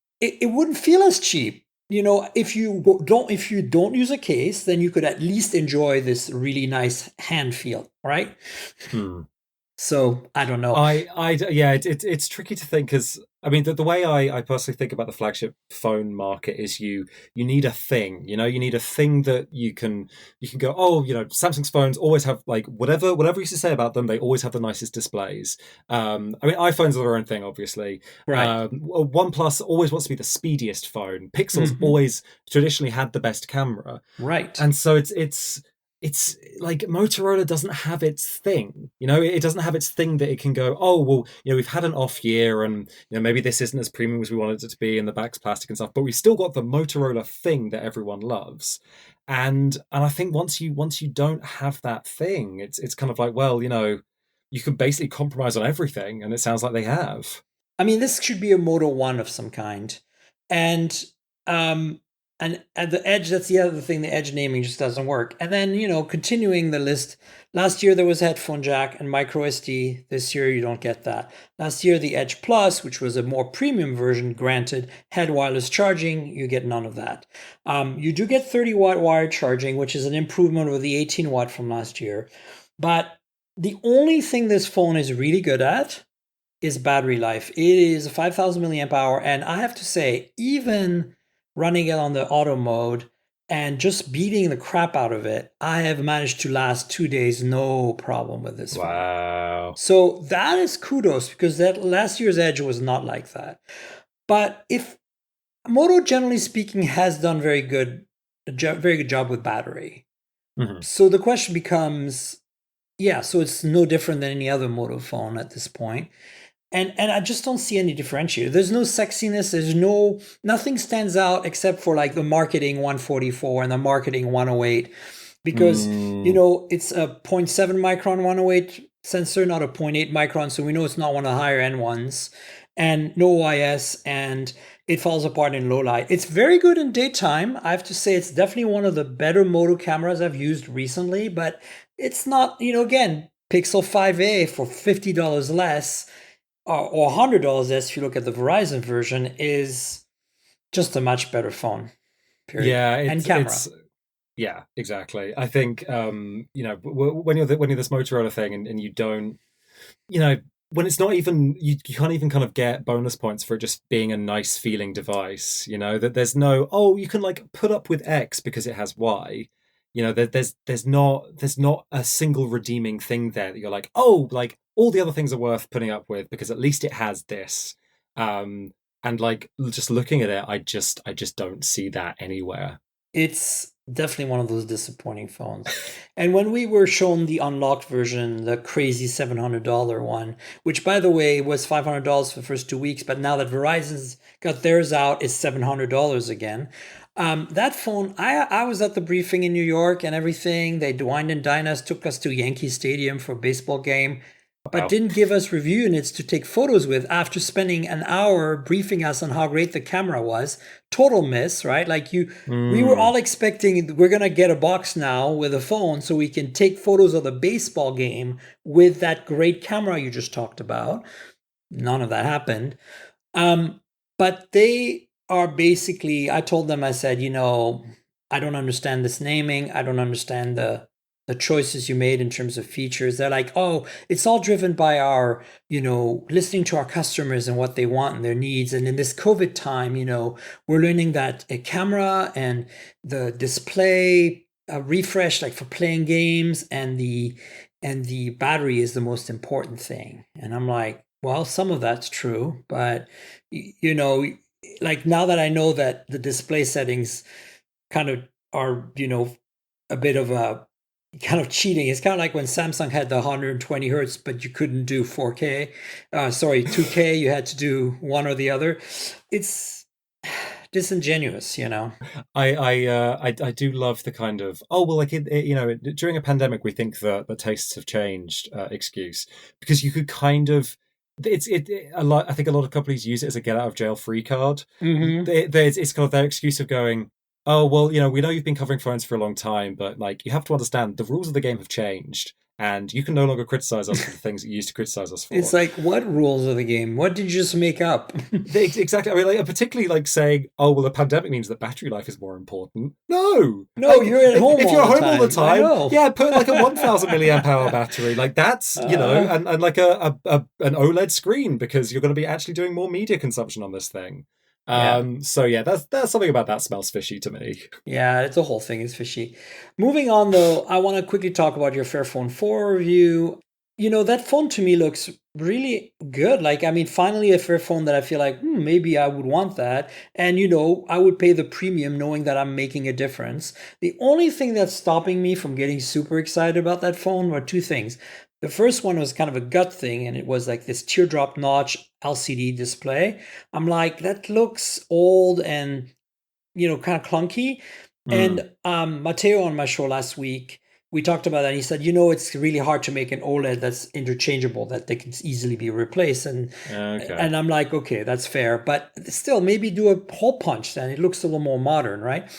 Speaker 2: wouldn't feel as cheap. If you don't use a case, then you could at least enjoy this really nice hand feel, right?
Speaker 3: Hmm.
Speaker 2: So I don't know.
Speaker 3: Yeah, it's tricky to think because I mean the way I personally think about the flagship phone market is you need a thing, you need a thing that you can go, oh, Samsung's phones always have like whatever you used to say about them, they always have the nicest displays. I mean iPhones are their own thing, obviously.
Speaker 2: Right.
Speaker 3: OnePlus always wants to be the speediest phone. Pixel's
Speaker 2: Mhm.
Speaker 3: always traditionally had the best camera,
Speaker 2: Right.
Speaker 3: and so it's like Motorola doesn't have its thing, it doesn't have its thing that it can go, oh, well, we've had an off year and maybe this isn't as premium as we wanted it to be and the back's plastic and stuff, but we've still got the Motorola thing that everyone loves. And I think once you don't have that thing, it's kind of like, well, you can basically compromise on everything, and it sounds like they have.
Speaker 2: I mean, this should be a Moto One of some kind, and um, and at the Edge, that's the other thing. The Edge naming just doesn't work. And then continuing the list. Last year there was a headphone jack and micro SD. This year you don't get that. Last year the Edge Plus, which was a more premium version, granted, had wireless charging. You get none of that. You do get 30-watt wired charging, which is an improvement over the 18-watt from last year. But the only thing this phone is really good at is battery life. It is a 5,000 milliamp hour, and I have to say, even running it on the auto mode and just beating the crap out of it, I have managed to last 2 days no problem with this phone.
Speaker 3: Wow.
Speaker 2: So that is kudos, because that last year's Edge was not like that. But if Moto, generally speaking, has done very good job with battery.
Speaker 3: Mhm.
Speaker 2: So the question becomes, yeah, so it's no different than any other Moto phone at this point. And I just don't see any differentiator. There's no sexiness. Nothing stands out except for like the marketing 144 and the marketing 108, because
Speaker 3: Mm.
Speaker 2: it's a zero point 0.7 micron 108 sensor, not a zero point 0.8 micron. So we know it's not one of the higher end ones, and no OIS, and it falls apart in low light. It's very good in daytime. I have to say it's definitely one of the better Moto cameras I've used recently, but it's not, again, Pixel 5a for $50 less, or $100 less if you look at the Verizon version, is just a much better phone, period.
Speaker 3: Yeah,
Speaker 2: And camera.
Speaker 3: it's yeah, exactly. I think when you're this Motorola thing and you don't, when it's not even you can't even kind of get bonus points for it just being a nice feeling device. That there's no, oh, you can like put up with X because it has Y. There's not a single redeeming thing there that you're like, oh, like all the other things are worth putting up with because at least it has this. And like just looking at it, I just don't see that anywhere.
Speaker 2: It's definitely one of those disappointing phones. And when we were shown the unlocked version, the crazy $700 one, which by the way was $500 for the first 2 weeks, but now that Verizon's got theirs out, it's $700 again. That phone, I was at the briefing in New York and everything. They wined and dined us, took us to Yankee Stadium for a baseball game, but
Speaker 3: Wow.
Speaker 2: didn't give us review units to take photos with after spending an hour briefing us on how great the camera was. Total miss, right? Like we were
Speaker 3: Mm.
Speaker 2: all expecting we're gonna get a box now with a phone so we can take photos of the baseball game with that great camera you just talked about. None of that happened. But they are basically, I told them, I said, I don't understand this naming. I don't understand the choices you made in terms of features. They're like, oh, it's all driven by our, listening to our customers and what they want and their needs. And in this COVID time, we're learning that a camera and the display refresh, like for playing games, and the battery is the most important thing. And I'm like, well, some of that's true, but you know, like now that I know that the display settings kind of are, a bit of a kind of cheating. It's kind of like when Samsung had the 120 hertz, but you couldn't do 4K. Sorry, 2K. You had to do one or the other. It's disingenuous,
Speaker 3: I do love the kind of, oh well, like during a pandemic we think that the tastes have changed excuse, because you could kind of, a lot, I think a lot of companies use it as a get out of jail free card.
Speaker 2: Hmm.
Speaker 3: It's kind of their excuse of going, oh well, we know you've been covering phones for a long time, but like you have to understand the rules of the game have changed, and you can no longer criticize us for the things that you used to criticize us
Speaker 2: It's
Speaker 3: for.
Speaker 2: like, what rules of the game? What did you just make up?
Speaker 3: Exactly. I mean, like, particularly like saying, "Oh, well, the pandemic means that battery life is more important." No,
Speaker 2: No,
Speaker 3: like
Speaker 2: you're at home
Speaker 3: if
Speaker 2: all
Speaker 3: you're
Speaker 2: the
Speaker 3: home all the
Speaker 2: time. I
Speaker 3: time,
Speaker 2: know.
Speaker 3: yeah, put like a 1,000 milliamp hour battery. Like that's
Speaker 2: Uh,
Speaker 3: and like a an OLED screen, because you're going to be actually doing more media consumption on this thing.
Speaker 2: yeah.
Speaker 3: So yeah, that's something about that smells fishy to me.
Speaker 2: Yeah, the whole thing is fishy. Moving on, though, I want to quickly talk about your Fairphone 4 review. That phone to me looks really good. Like, I mean, finally a Fairphone that I feel like, maybe I would want that. And, I would pay the premium knowing that I'm making a difference. The only thing that's stopping me from getting super excited about that phone were two things. The first one was kind of a gut thing, and it was like this teardrop notch LCD display. I'm like, that looks old and kind of clunky.
Speaker 3: Mm.
Speaker 2: And Matteo on my show last week, we talked about that. And he said, it's really hard to make an OLED that's interchangeable, that they can easily be replaced. And
Speaker 3: Okay.
Speaker 2: and I'm like, okay, that's fair, but still, maybe do a hole punch. Then it looks a little more modern, right?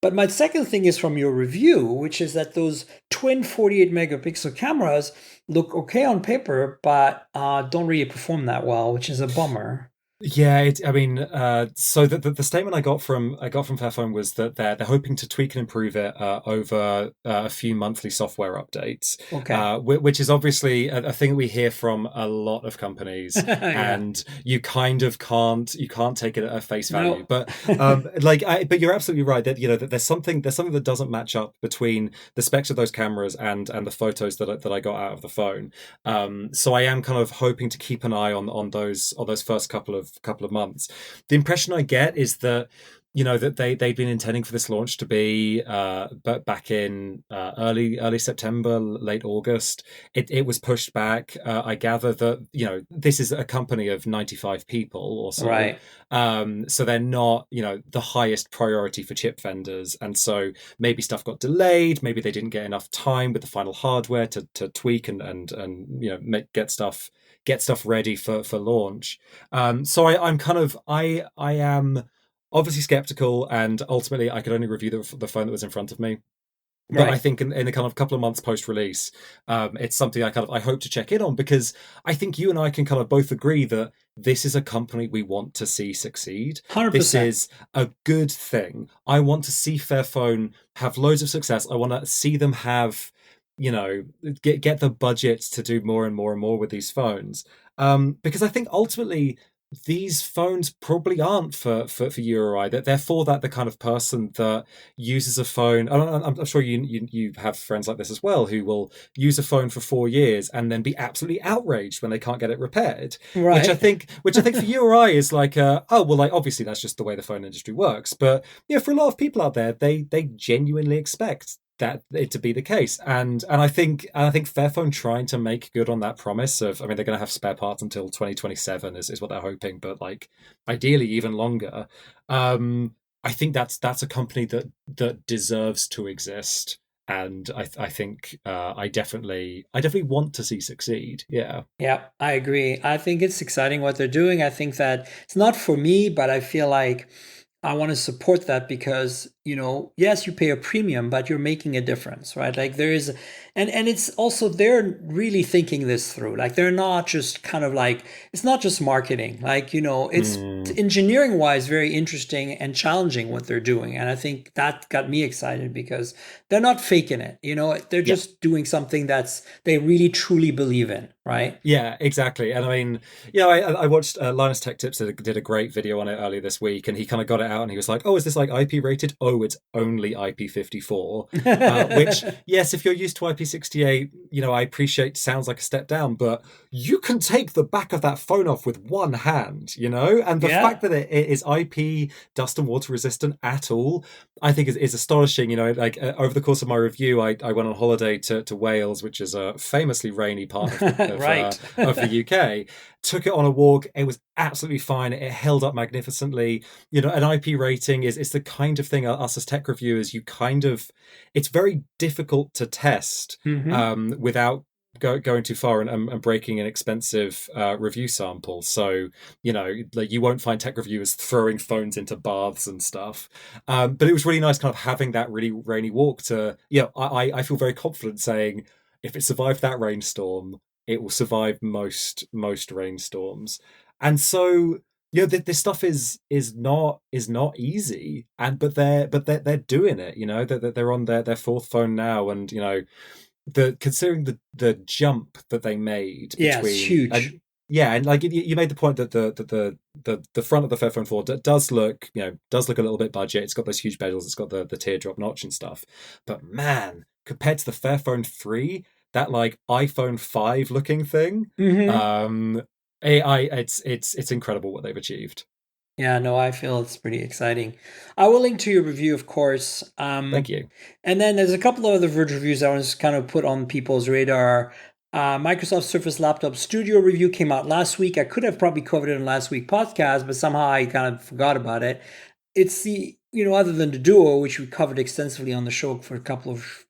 Speaker 2: But my second thing is from your review, which is that those twin 48 megapixel cameras look okay on paper, but don't really perform that well, which is a bummer.
Speaker 3: Yeah, I mean, so the statement I got from Fairphone was that they're hoping to tweak and improve it over a few monthly software updates,
Speaker 2: Okay.
Speaker 3: which is obviously a thing that we hear from a lot of companies,
Speaker 2: Yeah.
Speaker 3: and you can't take it at face value.
Speaker 2: No.
Speaker 3: But but you're absolutely right that that there's something that doesn't match up between the specs of those cameras and the photos that I got out of the phone. So I am kind of hoping to keep an eye on those first couple of months. The impression I get is that that they've been intending for this launch to be but back in early September, late August. It was pushed back. I gather that this is a company of 95 people or so,
Speaker 2: Right.
Speaker 3: so they're not the highest priority for chip vendors, and so maybe stuff got delayed. Maybe they didn't get enough time with the final hardware to tweak and get stuff ready for launch. So I'm kind of I am obviously skeptical, and ultimately I could only review the phone that was in front of me. But I
Speaker 2: Right.
Speaker 3: think in a kind of couple of months post release, it's something I hope to check in on, because I think you and I can kind of both agree that this is a company we want to see succeed. This
Speaker 2: 100%.
Speaker 3: is a good thing. I want to see Fairphone have loads of success. I want to see them have you know get the budgets to do more and more and more with these phones, because I think ultimately these phones probably aren't for you or I. That they're for the kind of person that uses a phone. I'm sure you have friends like this as well, who will use a phone for 4 years and then be absolutely outraged when they can't get it repaired. Which I
Speaker 2: Right.
Speaker 3: think, which I think for you or I is like, oh well, like obviously that's just the way the phone industry works. But for a lot of people out there, they genuinely expect that it to be the case, and I think Fairphone trying to make good on that promise of, I mean, they're going to have spare parts until 2027 is what they're hoping, but like ideally even longer. I think that's a company that deserves to exist, and I think I definitely want to see succeed. Yeah.
Speaker 2: Yeah, I agree. I think it's exciting what they're doing. I think that it's not for me, but I feel like I want to support that because, yes, you pay a premium, but you're making a difference, right? Like there is, and it's also they're really thinking this through. Like they're not just kind of like it's not just marketing. Like, it's
Speaker 3: Mm.
Speaker 2: engineering wise very interesting and challenging what they're doing. And I think that got me excited because they're not faking it. They're
Speaker 3: Yeah.
Speaker 2: just doing something that's they really truly believe in, right?
Speaker 3: Yeah, exactly. And I mean, I watched Linus Tech Tips did a great video on it earlier this week, and he kind of got it out and he was like, "Oh, is this like IP rated? Oh, it's only IP54." Which, yes, if you're used to IP68, I appreciate sounds like a step down, but you can take the back of that phone off with one hand, and the
Speaker 2: Yeah.
Speaker 3: fact that it is IP dust and water resistant at all, I think is astonishing. Like over the course of my review, I went on holiday to Wales, which is a famously rainy part of
Speaker 2: Right.
Speaker 3: the UK. Took it on a walk. It was absolutely fine. It held up magnificently. You know, an IP rating is the kind of thing us as tech reviewers, it's very difficult to test
Speaker 2: Mm-hmm.
Speaker 3: without going too far and breaking an expensive review sample. So, you know, like you won't find tech reviewers throwing phones into baths and stuff. But it was really nice kind of having that really rainy walk to, yeah, I feel very confident saying if it survived that rainstorm, it will survive most rainstorms. And so, you know, this stuff is not easy, and but they're doing it. You know, they're on their fourth phone now, and you know, considering the jump that they made
Speaker 2: Yeah, it's
Speaker 3: between
Speaker 2: huge.
Speaker 3: and yeah, and like you made the point that the front of the Fairphone 4 does look, you know, does look a little bit budget. It's got those huge bezels, it's got the teardrop notch and stuff. But man, compared to the Fairphone 3, that like iPhone 5 looking thing,
Speaker 2: Mm-hmm.
Speaker 3: um, AI, it's incredible what they've achieved.
Speaker 2: Yeah, no, I feel it's pretty exciting. I will link to your review, of course.
Speaker 3: Thank you.
Speaker 2: And then there's a couple of other Verge reviews I want to kind of put on people's radar. Microsoft Surface Laptop Studio review came out last week. I could have probably covered it in last week's podcast, but somehow I kind of forgot about it. It's the, other than the Duo, which we covered extensively on the show for a couple of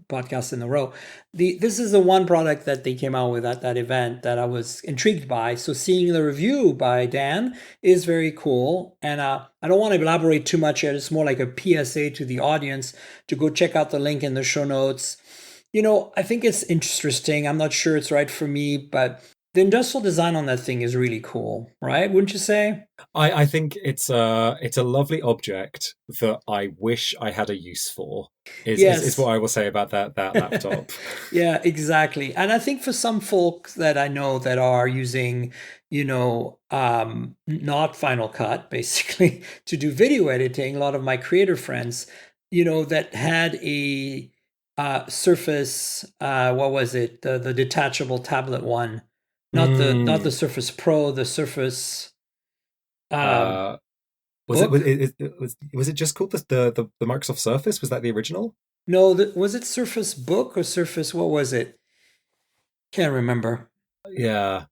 Speaker 2: podcasts in a row, this is the one product that they came out with at that event that I was intrigued by. So seeing the review by Dan is very cool. And I don't want to elaborate too much yet. It's more like a PSA to the audience to go check out the link in the show notes. I think it's interesting. I'm not sure it's right for me, but the industrial design on that thing is really cool, right? Wouldn't you say?
Speaker 3: I think it's a lovely object that I wish I had a use for. Is
Speaker 2: Yes.
Speaker 3: what I will say about that laptop.
Speaker 2: Yeah, exactly. And I think for some folks that I know that are using, not Final Cut basically to do video editing, a lot of my creator friends, that had a Surface, what was it? The detachable tablet one, not the
Speaker 3: Mm.
Speaker 2: Surface Pro, the Surface um,
Speaker 3: Uh,
Speaker 2: Book.
Speaker 3: was it just called the Microsoft Surface? Was that the original?
Speaker 2: No, was it Surface Book or Surface? What was it? Can't remember.
Speaker 3: Yeah,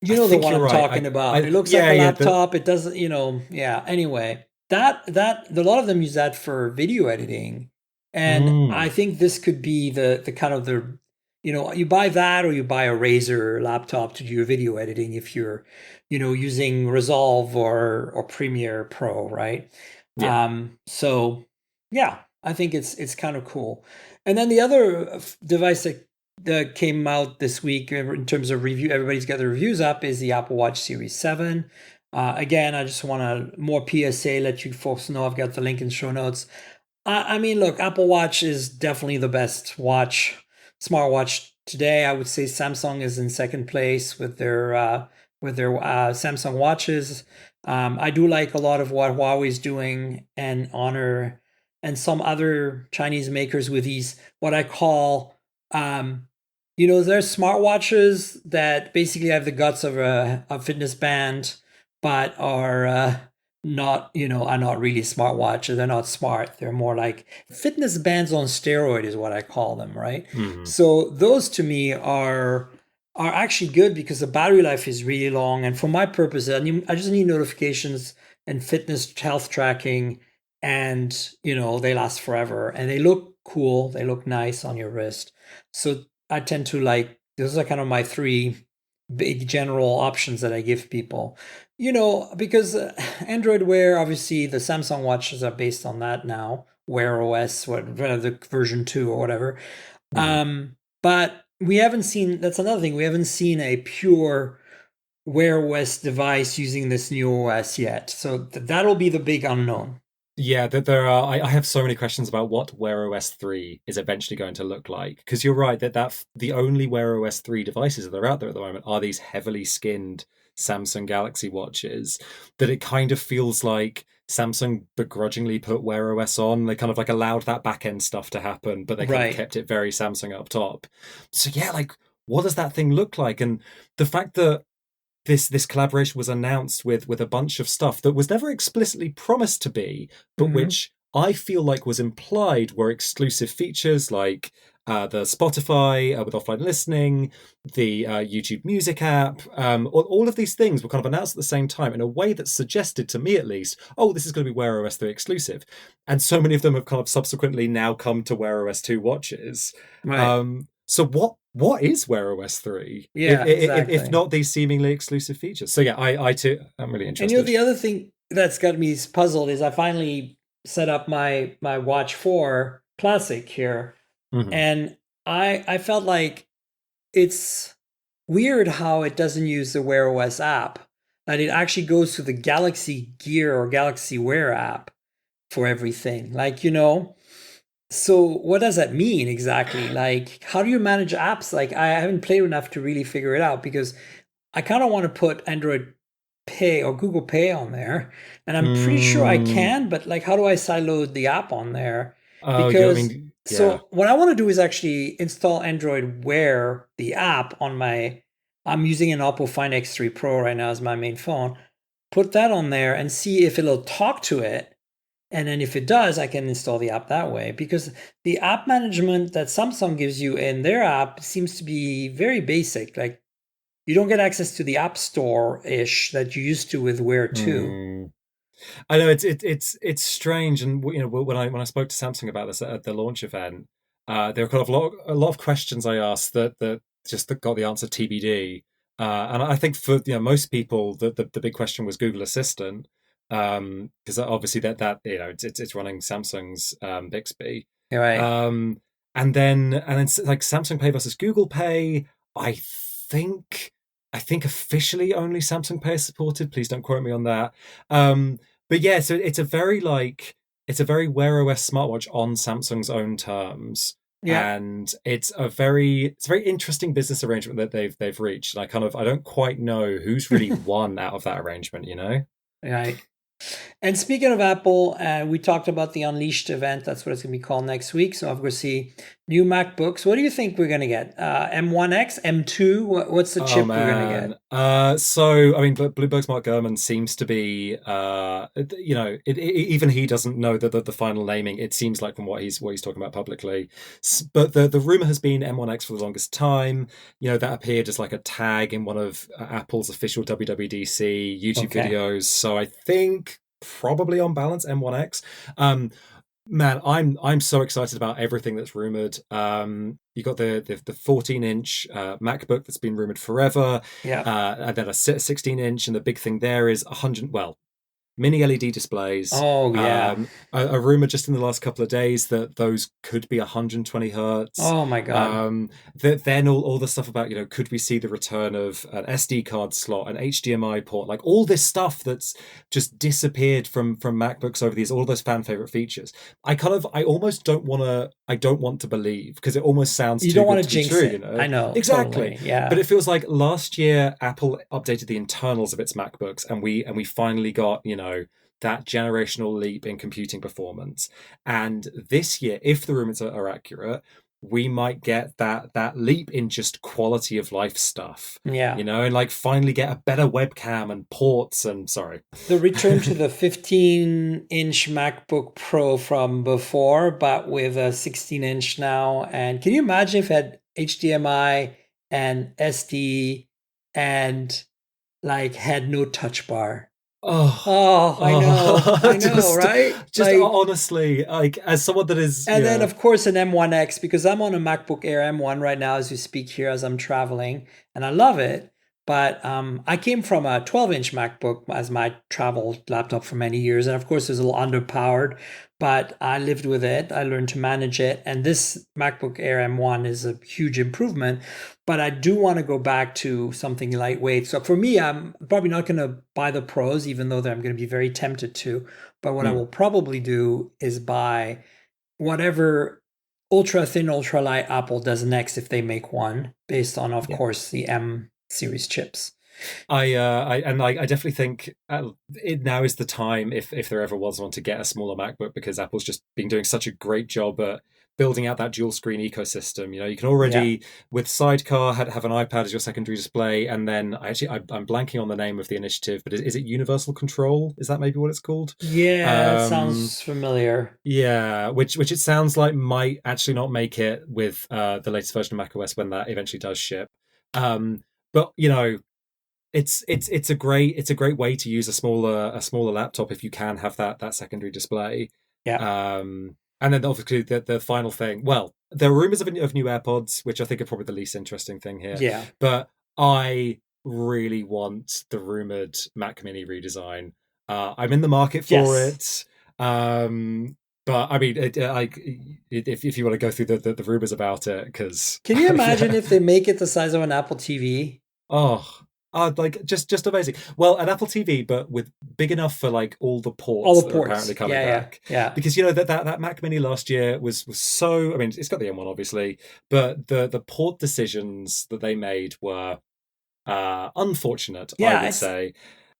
Speaker 2: You
Speaker 3: I
Speaker 2: know the
Speaker 3: think
Speaker 2: one
Speaker 3: you're
Speaker 2: I'm
Speaker 3: right.
Speaker 2: talking about. It looks like
Speaker 3: Yeah,
Speaker 2: a
Speaker 3: yeah.
Speaker 2: laptop. It doesn't, yeah. Anyway, that a lot of them use that for video editing. And I
Speaker 3: Mm,
Speaker 2: think this could be the kind of you buy that or you buy a Razer laptop to do your video editing if you're, using Resolve or Premiere Pro, right?
Speaker 3: yeah.
Speaker 2: So yeah, I think it's kind of cool. And then the other device that came out this week in terms of review, everybody's got the reviews up, is the Apple Watch Series 7. Again, I just want to more PSA, let you folks know I've got the link in show notes. I mean, look, Apple Watch is definitely the best smartwatch today. I would say Samsung is in second place with their Samsung watches. I do like a lot of what Huawei's doing and Honor and some other Chinese makers with these what I call there's smartwatches that basically have the guts of a fitness band, but are not really smartwatches. They're not smart. They're more like fitness bands on steroid is what I call them, right?
Speaker 3: Mhm.
Speaker 2: So those to me are actually good because the battery life is really long. And for my purpose, I just need notifications and fitness health tracking, and they last forever and they look cool. They look nice on your wrist. So I tend to like those are kind of my three big general options that I give people. Because Android Wear, obviously the Samsung watches are based on that now. Wear OS, whatever the version 2 or whatever.
Speaker 3: Mhm.
Speaker 2: But we haven't seen, that's another thing, we haven't seen a pure Wear OS device using this new OS yet. So that'll be the big unknown.
Speaker 3: Yeah, there are. I have so many questions about what Wear OS 3 is eventually going to look like. Because you're right that the only Wear OS 3 devices that are out there at the moment are these heavily skinned Samsung Galaxy watches. That it kind of feels like Samsung begrudgingly put Wear OS on. They kind of like allowed that back end stuff to happen, but they kind of
Speaker 2: Right.
Speaker 3: kept it very Samsung up top. So yeah, like what does that thing look like? And the fact that this collaboration was announced with a bunch of stuff that was never explicitly promised to be, but
Speaker 2: Hmm.
Speaker 3: which I feel like was implied were exclusive features like the Spotify with offline listening, the YouTube Music app. All of these things were kind of announced at the same time in a way that suggested to me, at least, oh, this is going to be Wear OS 3 exclusive. And so many of them have kind of subsequently now come to Wear OS 2 watches.
Speaker 2: Right.
Speaker 3: So what is Wear OS 3
Speaker 2: Yeah,
Speaker 3: if
Speaker 2: exactly.
Speaker 3: not these seemingly exclusive features? So yeah, I too I'm really
Speaker 2: And you know,
Speaker 3: interested.
Speaker 2: the other thing that's got me puzzled is I finally set up my Watch 4 Classic here,
Speaker 3: Hmm.
Speaker 2: and I felt like it's weird how it doesn't use the Wear OS app, and it actually goes to the Galaxy Gear or Galaxy Wear app for everything. Like, so what does that mean exactly? Like, how do you manage apps? Like, I haven't played enough to really figure it out because I kind of want to put Android Pay or Google Pay on there, and I'm pretty sure I
Speaker 3: Mm.
Speaker 2: can, but like, how do I sideload the app on there?
Speaker 3: Oh, I
Speaker 2: Because
Speaker 3: mean, yeah.
Speaker 2: so what I want to do is actually install Android Wear, the app on my. I'm using an Oppo Find X3 Pro right now as my main phone. Put that on there and see if it'll talk to it. And then if it does, I can install the app that way because the app management that Samsung gives you in their app seems to be very basic. Like you don't get access to the App Store ish that you used to with Wear 2.
Speaker 3: Mm. I know it's strange, and when I spoke to Samsung about this at the launch event, there were kind of a lot of questions I asked that just got the answer TBD. And I think for most people, the big question was Google Assistant, because obviously that it's running Samsung's Bixby,
Speaker 2: You're right.
Speaker 3: um, and then like Samsung Pay versus Google Pay. I think I think officially only Samsung Pay is supported. Please don't quote me on that. Um, but yeah, so it's a very Wear OS smartwatch on Samsung's own terms,
Speaker 2: Yeah.
Speaker 3: and it's a very interesting business arrangement that they've reached. And I don't quite know who's really won out of that arrangement.
Speaker 2: Right. And speaking of Apple, we talked about the Unleashed event. That's what it's going to be called next week. So I'm going to see new MacBooks. What do you think we're going to get? M1X, M2? What's the
Speaker 3: Oh
Speaker 2: chip we're going to
Speaker 3: man.
Speaker 2: get?
Speaker 3: So I mean, Bloomberg's Mark Gurman seems to be, even he doesn't know the final naming. It seems like from what he's talking about publicly. But the rumor has been M1X for the longest time. That appeared as like a tag in one of Apple's official WWDC YouTube
Speaker 2: Okay.
Speaker 3: videos. So I think probably on balance M1X. Um, Man, I'm so excited about everything that's rumored. You got the 14-inch MacBook that's been rumored forever,
Speaker 2: Yeah.
Speaker 3: and then a 16-inch, and the big thing there is 100. Well, mini LED displays.
Speaker 2: Oh, yeah.
Speaker 3: A rumor just in the last couple of days that those could be 120 hertz.
Speaker 2: Oh, my God.
Speaker 3: Then all the stuff about could we see the return of an SD card slot, an HDMI port, like all this stuff that's just disappeared from MacBooks over these all those fan favorite features. I almost don't want to believe because it almost sounds
Speaker 2: You
Speaker 3: too
Speaker 2: don't
Speaker 3: good
Speaker 2: want to
Speaker 3: to be
Speaker 2: jinx
Speaker 3: true.
Speaker 2: it. I know.
Speaker 3: Exactly.
Speaker 2: Totally.
Speaker 3: But
Speaker 2: Yeah.
Speaker 3: it feels like last year Apple updated the internals of its MacBooks, and we finally got that generational leap in computing performance. And this year, if the rumors are accurate, we might get that leap in just quality of life stuff,
Speaker 2: Yeah.
Speaker 3: and like finally get a better webcam and ports and sorry.
Speaker 2: The return to the 15-inch MacBook Pro from before, but with a 16-inch now. And can you imagine if it had HDMI and SD and like had no touch bar?
Speaker 3: Oh,
Speaker 2: Oh, I know,
Speaker 3: just
Speaker 2: right?
Speaker 3: just
Speaker 2: Like,
Speaker 3: honestly, like as someone that is,
Speaker 2: and then,
Speaker 3: yeah.
Speaker 2: of course, an M1X because I'm on a MacBook Air M1 right now as we speak here as I'm traveling, and I love it. But I came from a 12-inch MacBook as my travel laptop for many years, and of course, it was a little underpowered, but I lived with it. I learned to manage it, and this MacBook Air M1 is a huge improvement. But I do want to go back to something lightweight. So for me, I'm probably not going to buy the Pros, even though I'm going to be very tempted to. But what I
Speaker 3: Hmm.
Speaker 2: will probably do is buy whatever ultra thin, ultra light Apple does next if they make one, based on, of
Speaker 3: Yeah.
Speaker 2: course, the M series chips.
Speaker 3: I definitely think it now is the time if there ever was one to get a smaller MacBook because Apple's just been doing such a great job at building out that dual screen ecosystem. You can
Speaker 2: Yeah.
Speaker 3: already with Sidecar have an iPad as your secondary display, and then I'm blanking on the name of the initiative, but is it Universal Control? Is that maybe what it's called?
Speaker 2: Yeah, it
Speaker 3: Um,
Speaker 2: sounds familiar.
Speaker 3: yeah, which it sounds like might actually not make it with the latest version of macOS when that eventually does ship. Um, but it's a great way to use a smaller laptop if you can have that secondary display.
Speaker 2: Yeah.
Speaker 3: And then obviously the final thing. Well, there are rumors of new AirPods, which I think are probably the least interesting thing here.
Speaker 2: Yeah.
Speaker 3: But I really want the rumored Mac Mini redesign. I'm in the market for
Speaker 2: Yes.
Speaker 3: it. Um, but I mean, if you want to go through the rumors about it, because
Speaker 2: Can you imagine
Speaker 3: yeah.
Speaker 2: if they make it the size of an Apple TV?
Speaker 3: Oh, like just amazing. Well, an Apple TV, but with big enough for like all the
Speaker 2: All
Speaker 3: ports
Speaker 2: the
Speaker 3: that are apparently
Speaker 2: ports.
Speaker 3: coming
Speaker 2: Yeah, yeah,
Speaker 3: back.
Speaker 2: yeah.
Speaker 3: Because that Mac Mini last year was so. I mean, it's got the M1 obviously, but the port decisions that they made were unfortunate, I
Speaker 2: Yeah,
Speaker 3: would
Speaker 2: it's
Speaker 3: say.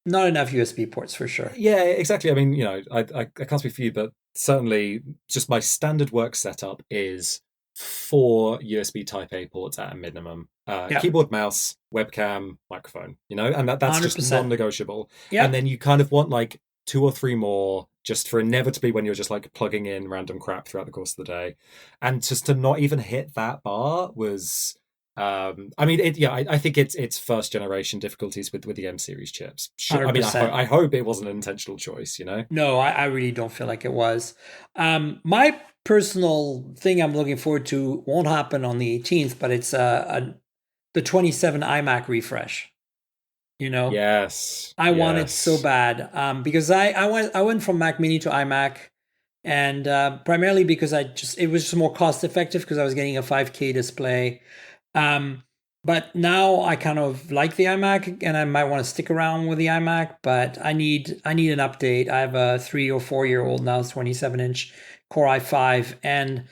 Speaker 2: not enough USB ports for sure.
Speaker 3: Yeah, exactly. I mean, I can't speak for you, but certainly just my standard work setup is 4 USB Type A ports at a minimum.
Speaker 2: Yeah,
Speaker 3: Keyboard, mouse, webcam, microphone, and that's just
Speaker 2: 100%.
Speaker 3: non-negotiable. And
Speaker 2: Yep,
Speaker 3: then you kind of want like two or three more just for inevitably when you're just like plugging in random crap throughout the course of the day. And just to not even hit that bar was I mean, I think it's first generation difficulties with the M series chips. I mean,
Speaker 2: 100%.
Speaker 3: I hope it wasn't an intentional choice.
Speaker 2: No, I really don't feel like it was. My personal thing I'm looking forward to won't happen on the 18th, but it's the 27 iMac refresh. You know,
Speaker 3: Yes,
Speaker 2: I want it so
Speaker 3: yes.
Speaker 2: bad because I went from Mac Mini to iMac, and primarily because it was just more cost effective because I was getting a 5K display. Um, but now I kind of like the iMac, and I might want to stick around with the iMac. But I need an update. I have a 3 or 4 year old now, 27-inch Core i5, and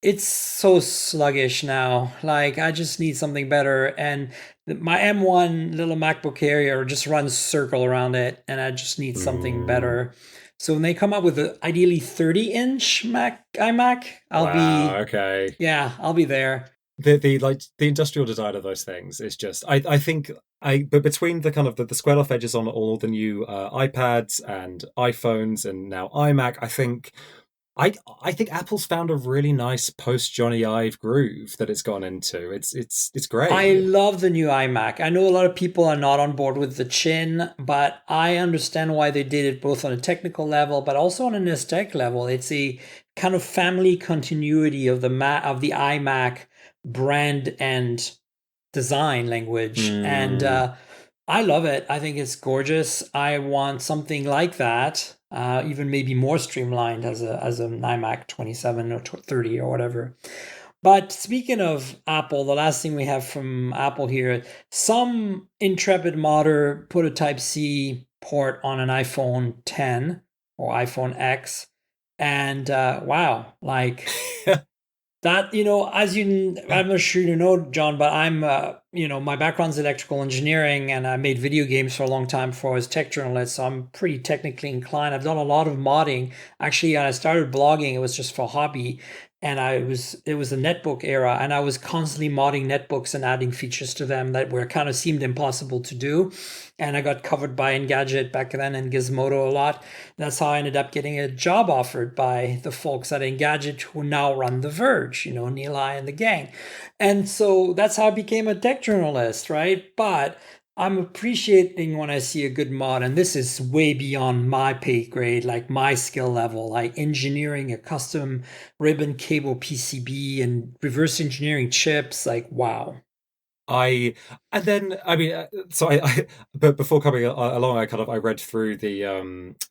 Speaker 2: it's so sluggish now. Like I just need something better. And my M1 little MacBook Air just runs circle around it, and I just need something
Speaker 3: Ooh,
Speaker 2: better. So when they come up with the ideally 30-inch Mac iMac,
Speaker 3: wow. Okay.
Speaker 2: I'll be there.
Speaker 3: The industrial design of those things is just I think but between the kind of the square off edges on all the new iPads and iPhones and now iMac, I think Apple's found a really nice post Johnny Ive groove that it's gone into. It's
Speaker 2: I
Speaker 3: great.
Speaker 2: love the new iMac. I know a lot of people are not on board with the chin, but I understand why they did it both on a technical level, but also on an aesthetic level. It's a kind of family continuity of the iMac brand and design language, and
Speaker 3: Mm,
Speaker 2: I love it. I think it's gorgeous. I want something like that, even maybe more streamlined as an iMac 27 or 30 or whatever. But speaking of Apple, the last thing we have from Apple here, some intrepid modder put a Type C port on an iPhone 10 or iPhone X, and wow, like that, I'm not sure you know, John, but my background's electrical engineering, and I made video games for a long time before I was a tech journalist, so I'm pretty technically inclined. I've done a lot of modding. Actually, when I started blogging, it was just for hobby, and it was the netbook era, and I was constantly modding netbooks and adding features to them that were kind of seemed impossible to do. And I got covered by Engadget back then and Gizmodo a lot. That's how I ended up getting a job offered by the folks at Engadget who now run The Verge, Nilay and the gang. And so that's how I became a tech journalist, right? But I'm appreciating when I see a good mod, and this is way beyond my pay grade, like my skill level, like engineering a custom ribbon cable PCB and reverse engineering chips. Like, wow.
Speaker 3: I and then I mean, so but before coming along, I read through the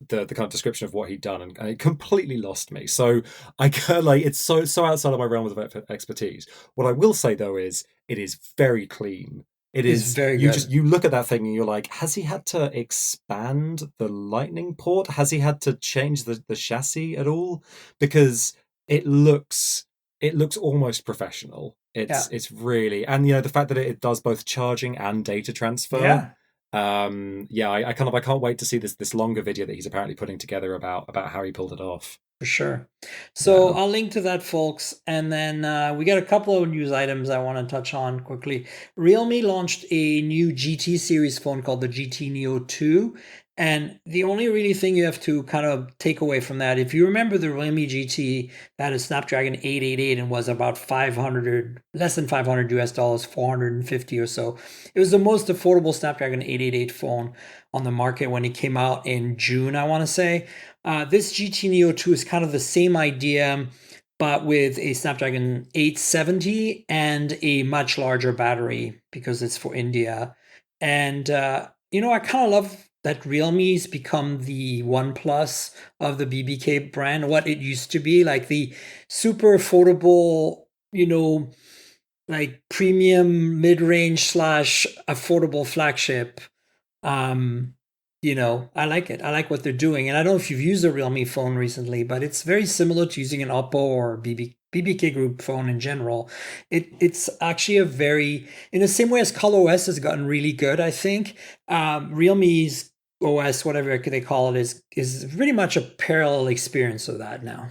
Speaker 3: kind of description of what he'd done, and it completely lost me. So I like it's so outside of my realm of expertise. What I will say though is it is very clean. It
Speaker 2: It's
Speaker 3: is
Speaker 2: very good.
Speaker 3: you look at that thing and you're like, has he had to expand the lightning port? Has he had to change the chassis at all? Because it looks it looks almost professional.
Speaker 2: Yeah.
Speaker 3: It's really, and the fact that it does both charging and data transfer.
Speaker 2: Yeah.
Speaker 3: Yeah, I can't wait to see this longer video that he's apparently putting together about how he pulled it off.
Speaker 2: For sure. So
Speaker 3: Yeah.
Speaker 2: I'll link to that, folks. And then we got a couple of news items I want to touch on quickly. Realme launched a new GT series phone called the GT Neo 2. And the only really thing you have to kind of take away from that, if you remember the Realme GT that had a Snapdragon 888 and was about 500, less than 500 US dollars, 450 or so. It was the most affordable Snapdragon 888 phone on the market when it came out in June, I want to say. This GT Neo 2 is kind of the same idea, but with a Snapdragon 870 and a much larger battery because it's for India. And, I kind of love that Realme's become the OnePlus of the BBK brand, what it used to be, like the super affordable, like premium mid-range slash affordable flagship. um I like it. I like what they're doing. And I don't know if you've used a Realme phone recently, but it's very similar to using an Oppo or BBK Group phone in general. It's actually a very, in the same way as ColorOS has gotten really good, I think, Realme's OS, whatever they call it, is pretty much a parallel experience of that now.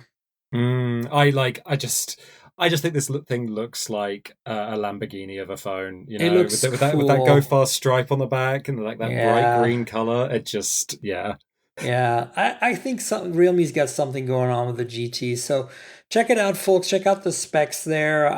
Speaker 3: I just think this thing looks like a Lamborghini of a phone,
Speaker 2: It
Speaker 3: with
Speaker 2: looks
Speaker 3: that go
Speaker 2: cool.
Speaker 3: fast stripe on the back and like that bright
Speaker 2: Yeah.
Speaker 3: green color. It just, yeah.
Speaker 2: Yeah, I think Realme's got something going on with the GT. So check it out, folks. Check out the specs there.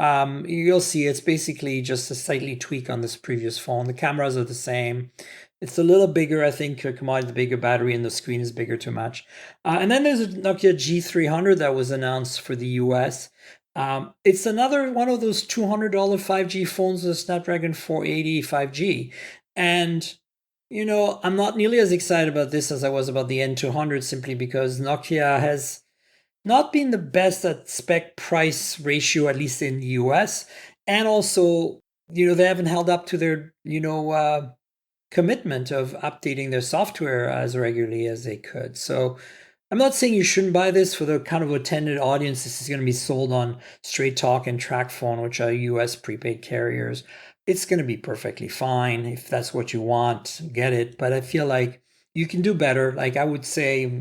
Speaker 2: You'll see it's basically just a slightly tweak on this previous phone. The cameras are the same. It's a little bigger, I think, combined the bigger battery and the screen is bigger to match. And then there's a Nokia G300 that was announced for the US. It's another one of those $200 5G phones with a Snapdragon 480 5G. And I'm not nearly as excited about this as I was about the N200 simply because Nokia has not been the best at spec price ratio, at least in the US. And also, they haven't held up to their, commitment of updating their software as regularly as they could. So I'm not saying you shouldn't buy this for the kind of attended audience. This is going to be sold on Straight Talk and TracFone, which are US prepaid carriers. It's going to be perfectly fine if that's what you want. Get it, but I feel like you can do better. Like I would say,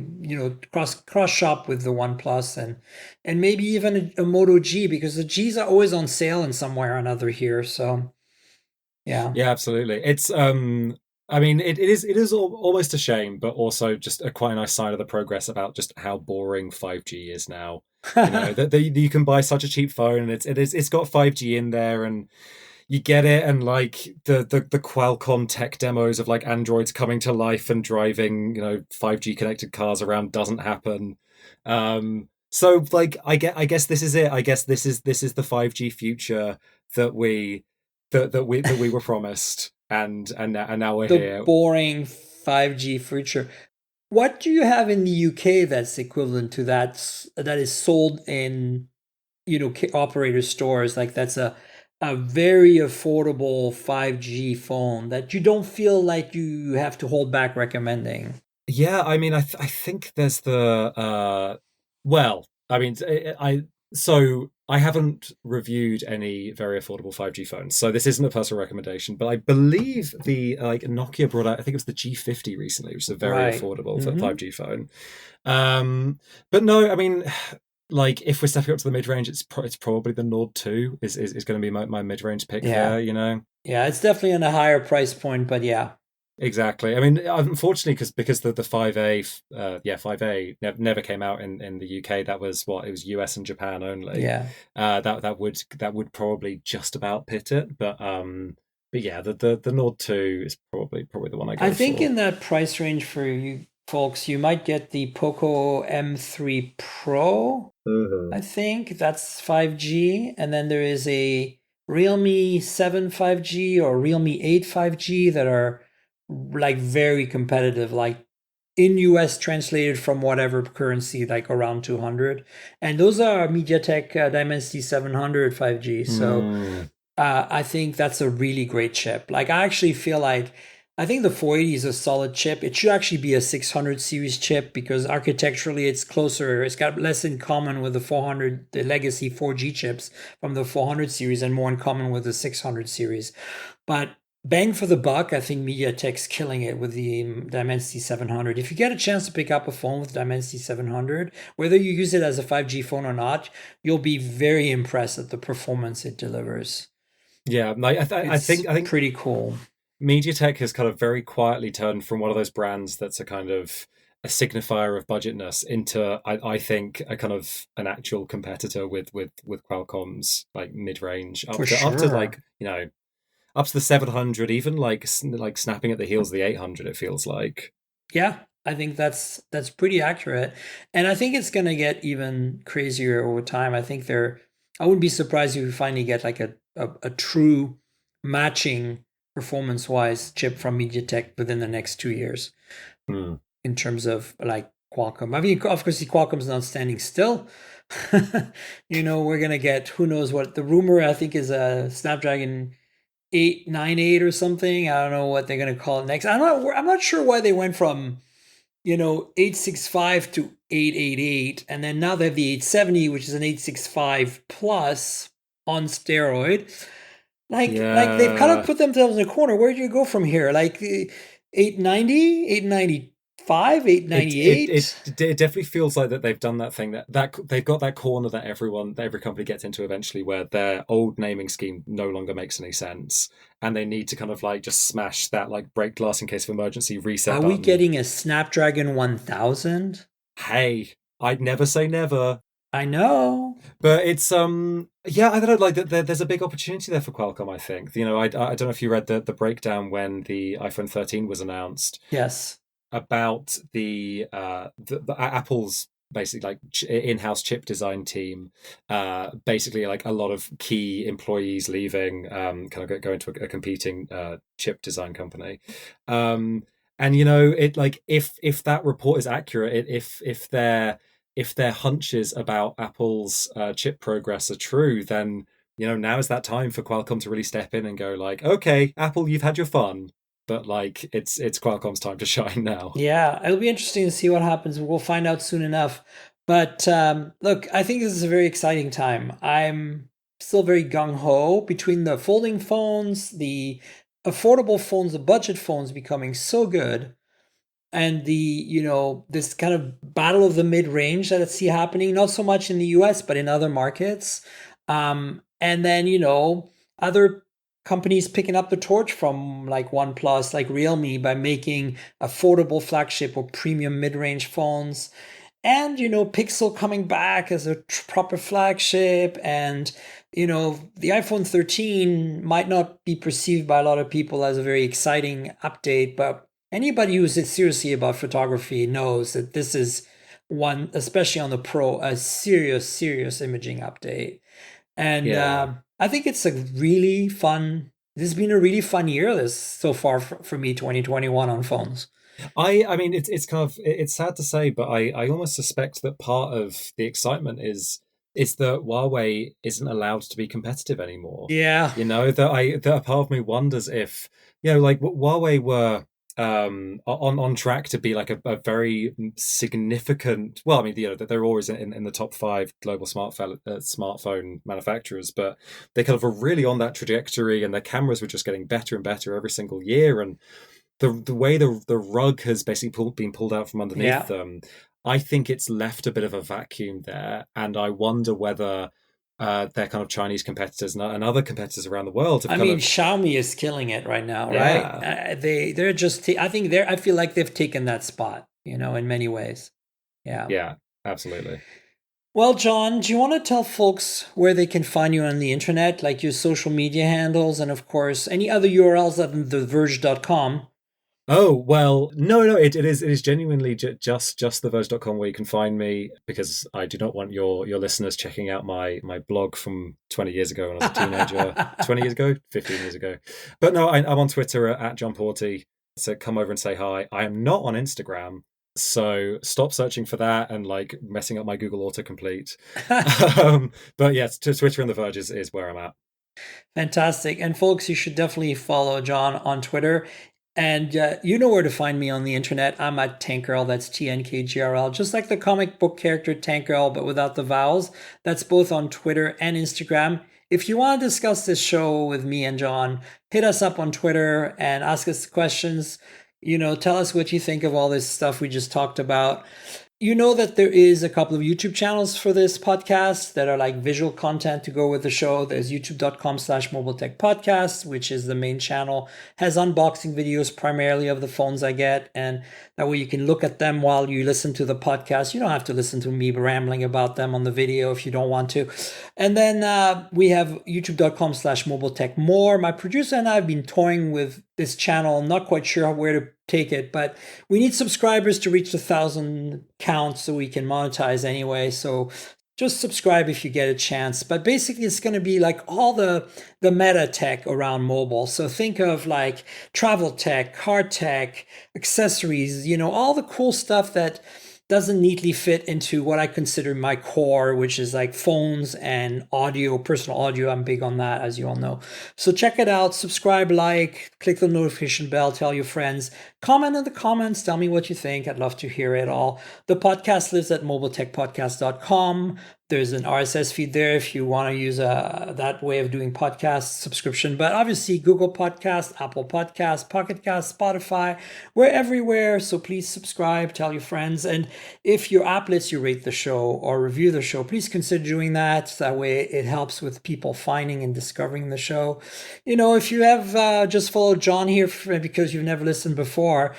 Speaker 2: cross shop with the OnePlus and maybe even a Moto G because the Gs are always on sale in somewhere or another here. So yeah.
Speaker 3: Yeah, absolutely. It's I mean it is almost a shame, but also just a quite a nice sign of the progress about just how boring 5G is now. That you can buy such a cheap phone and it's got 5G in there and you get it, and like the Qualcomm tech demos of like androids coming to life and driving 5G connected cars around doesn't happen. So like I guess this is it. I guess this is the 5G future that we were promised, and now we're
Speaker 2: The
Speaker 3: here.
Speaker 2: boring 5G future. What do you have in the UK that's equivalent to that is sold in operator stores, like that's a very affordable 5G phone that you don't feel like you have to hold back recommending?
Speaker 3: Yeah, I mean, I think there's the well, I mean, so I haven't reviewed any very affordable 5G phones, so this isn't a personal recommendation, but I believe the like Nokia brought out, I think it was the G50 recently, which is a very
Speaker 2: Right.
Speaker 3: affordable 5G
Speaker 2: Mm-hmm.
Speaker 3: phone. Um, but no, I mean, like if we're stepping up to the mid range, it's probably the Nord 2 is going to be my mid range pick
Speaker 2: Yeah.
Speaker 3: there.
Speaker 2: Yeah, it's definitely on a higher price point, but yeah.
Speaker 3: Exactly. I mean, unfortunately, because the 5A, 5A never came out in the UK. That was what it was US and Japan only.
Speaker 2: Yeah.
Speaker 3: That would probably just about pit it. But yeah, the Nord 2 is probably the one I
Speaker 2: I
Speaker 3: go
Speaker 2: think
Speaker 3: for.
Speaker 2: in that price range for you folks, you might get the Poco M3 Pro.
Speaker 3: Mhm.
Speaker 2: I think that's 5G. And then there is a Realme 7 5G or Realme 8 5G that are like very competitive, like in US translated from whatever currency, like around 200. And those are MediaTek Dimensity 700 5G. So
Speaker 3: Mm.
Speaker 2: I think that's a really great chip. Like I actually feel like I think the 480 is a solid chip. It should actually be a 600 series chip because architecturally it's closer. It's got less in common with the 400, the legacy 4G chips from the 400 series, and more in common with the 600 series. But Bang for the buck, I think MediaTek's killing it with the Dimensity 700. If you get a chance to pick up a phone with Dimensity 700, whether you use it as a 5G phone or not, you'll be very impressed at the performance it delivers.
Speaker 3: Yeah, like, I think
Speaker 2: pretty cool.
Speaker 3: MediaTek has kind of very quietly turned from one of those brands that's a kind of a signifier of budgetness into, I think, a kind of an actual competitor with Qualcomm's like mid range
Speaker 2: For
Speaker 3: up to
Speaker 2: sure.
Speaker 3: like up to the 700, even like snapping at the heels of the 800. It feels like.
Speaker 2: Yeah, I think that's pretty accurate. And I think it's going to get even crazier over time. I wouldn't be surprised if we finally get like a true matching performance-wise chip from MediaTek within the next 2 years
Speaker 3: Hmm.
Speaker 2: in terms of like Qualcomm. I mean, of course, Qualcomm's not standing still. We're going to get who knows what. The rumor, I think, is a Snapdragon 898 or something. I don't know what they're going to call it next. I'm not sure why they went from 865 to 888, and then now they have the 870, which is an 865 plus on steroid. Like they've kind of
Speaker 3: Yeah.
Speaker 2: put themselves in a corner. Where do you go from here? Like 890, 895,
Speaker 3: It, it it
Speaker 2: 898?
Speaker 3: it definitely feels like that they've done that thing that they've got that corner that every company gets into eventually, where their old naming scheme no longer makes any sense, and they need to kind of like just smash that like break glass in case of emergency reset
Speaker 2: Are we
Speaker 3: button.
Speaker 2: getting a Snapdragon 1000?
Speaker 3: Hey, I'd never say never,
Speaker 2: I know.
Speaker 3: but it's yeah, I don't know, like there's a big opportunity there for Qualcomm. I think I don't know if you read the breakdown when the iPhone 13 was announced
Speaker 2: Yes.
Speaker 3: about the Apple's basically like in-house chip design team, basically like a lot of key employees leaving, kind of go into a competing chip design company, and it like if that report is accurate, if their hunches about Apple's chip progress are true, then now is that time for Qualcomm to really step in and go like, okay, Apple, you've had your fun, but like it's Qualcomm's time to shine now.
Speaker 2: Yeah, it'll be interesting to see what happens. We'll find out soon enough. But look, I think this is a very exciting time. I'm still very gung ho between the folding phones, the affordable phones, the budget phones becoming so good, and this kind of battle of the mid range that I see happening, not so much in the US, but in other markets. And then, other companies picking up the torch from like OnePlus, like Realme, by making affordable flagship or premium mid range phones. And, Pixel coming back as a proper flagship. And, the iPhone 13 might not be perceived by a lot of people as a very exciting update, but anybody who's seriously about photography knows that this is one, especially on the Pro, a serious, serious imaging update. And
Speaker 3: Yeah.
Speaker 2: I think it's a really fun. This has been a really fun year. This so far for me, 2021 on phones.
Speaker 3: I mean it's kind of it's sad to say, but I almost suspect that part of the excitement is that Huawei isn't allowed to be competitive anymore.
Speaker 2: Yeah,
Speaker 3: That a part of me wonders if like Huawei were on track to be like a very significant, well, I mean that they're always in the top five global smartphone manufacturers, but they kind of were really on that trajectory, and their cameras were just getting better and better every single year, and the way the rug has basically been pulled out from underneath
Speaker 2: yeah.
Speaker 3: them, I think it's left a bit of a vacuum there, and I wonder whether their kind of Chinese competitors and other competitors around the world have
Speaker 2: I
Speaker 3: kind
Speaker 2: mean,
Speaker 3: of,
Speaker 2: Xiaomi is killing it right now, right?
Speaker 3: yeah,
Speaker 2: They're just. I think they're. I feel like they've taken that spot. In many ways. Yeah.
Speaker 3: yeah, absolutely.
Speaker 2: Well, John, do you want to tell folks where they can find you on the internet, like your social media handles, and of course any other URLs other than theverge.com?
Speaker 3: Oh well, no, it is genuinely just theverge.com where you can find me, because I do not want your listeners checking out my blog from 20 years ago when I was a teenager, 20 years ago, 15 years ago. But no, I'm on Twitter at John Porty, so come over and say hi. I am not on Instagram, so stop searching for that and like messing up my Google autocomplete. But yes, Twitter and the Verge is where I'm at.
Speaker 2: Fantastic. And folks, you should definitely follow John on Twitter. And you know where to find me on the internet. I'm at Tankrl. That's TNKGRL. Just like the comic book character Tankrl, but without the vowels. That's both on Twitter and Instagram. if you want to discuss this show with me and John, hit us up on Twitter and ask us questions. Tell us what you think of all this stuff we just talked about. You know that there is a couple of YouTube channels for this podcast that are like visual content to go with the show. There's youtube.com/mobiletechpodcast, which is the main channel, has unboxing videos primarily of the phones I get. And that way you can look at them while you listen to the podcast. You don't have to listen to me rambling about them on the video if you don't want to. And then we have youtube.com/mobiletechmore. My producer and I have been toying with this channel. I'm not quite sure where to take it, but we need subscribers to reach the 1,000 count so we can monetize anyway. So just subscribe if you get a chance. But basically it's going to be like all the meta tech around mobile. So think of like travel tech, car tech, accessories, all the cool stuff that doesn't neatly fit into what I consider my core, which is like phones and audio, personal audio. I'm big on that, as you all know. So check it out, subscribe, click the notification bell, tell your friends, comment in the comments, tell me what you think. I'd love to hear it all. The podcast lives at mobiletechpodcast.com. There's an RSS feed there if you want to use that way of doing podcast subscription. But obviously, Google Podcast, Apple Podcast, Pocket Cast, Spotify, we're everywhere. So please subscribe, tell your friends. And if your app lets you rate the show or review the show, please consider doing that. That way it helps with people finding and discovering the show. If you have just followed John here because you've never listened before,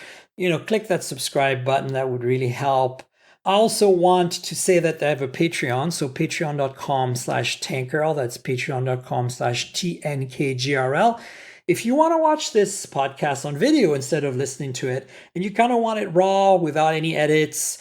Speaker 2: click that subscribe button. That would really help. I also want to say that I have a Patreon, so patreon.com/tankgirl, that's patreon.com/TNKGRL. If you want to watch this podcast on video instead of listening to it, and you kind of want it raw without any edits,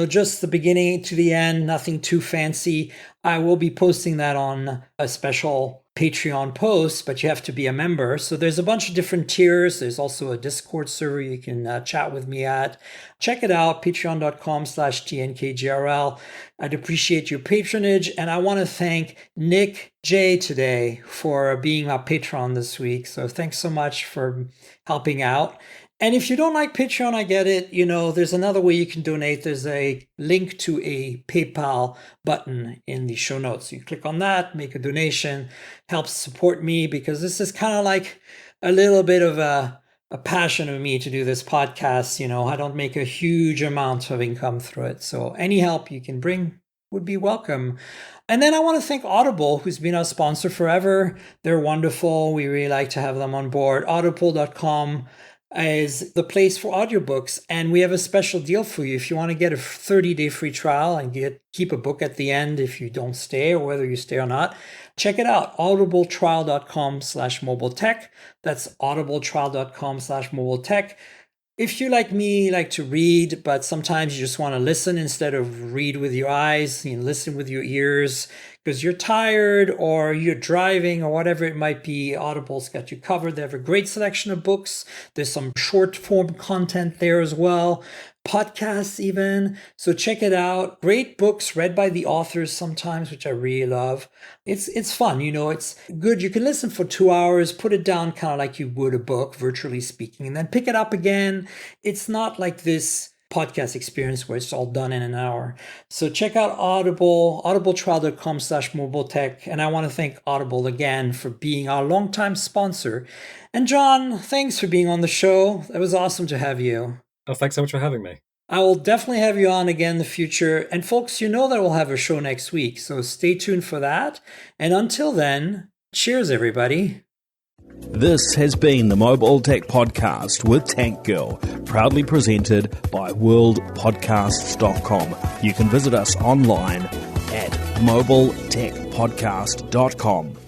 Speaker 2: just the beginning to the end, nothing too fancy, I will be posting that on a special Patreon post, but you have to be a member. So there's a bunch of different tiers. There's also a Discord server you can chat with me at. Check it out, patreon.com/TNKGRL. I'd appreciate your patronage. And I want to thank Nick J today for being our patron this week. So thanks so much for helping out. And if you don't like Patreon, I get it. There's another way you can donate. There's a link to a PayPal button in the show notes. You click on that, make a donation, helps support me because this is kind of like a little bit of a passion of me to do this podcast. I don't make a huge amount of income through it. So any help you can bring would be welcome. And then I want to thank Audible, who's been our sponsor forever. They're wonderful. We really like to have them on board. Audible.com is the place for audiobooks, and we have a special deal for you. If you want to get a 30-day free trial and keep a book at the end if you don't stay or whether you stay or not, check it out, audibletrial.com/mobiletech. That's audibletrial.com/mobiletech. If you, like me, like to read, but sometimes you just want to listen instead of read with your eyes, listen with your ears because you're tired or you're driving or whatever it might be, Audible's got you covered. They have a great selection of books. There's some short form content there as well. Podcasts even. So check it out. Great books read by the authors sometimes, which I really love. It's fun, it's good. You can listen for 2 hours, put it down kind of like you would a book, virtually speaking, and then pick it up again. It's not like this podcast experience where it's all done in an hour. So check out Audible, audibletrial.com/mobiletech. And I want to thank Audible again for being our longtime sponsor. And John, thanks for being on the show. It was awesome to have you.
Speaker 3: Oh, thanks so much for having me.
Speaker 2: I will definitely have you on again in the future. And folks, that we'll have a show next week. So stay tuned for that. And until then, cheers, everybody.
Speaker 1: This has been the Mobile Tech Podcast with Tank Girl, proudly presented by worldpodcasts.com. You can visit us online at mobiletechpodcast.com.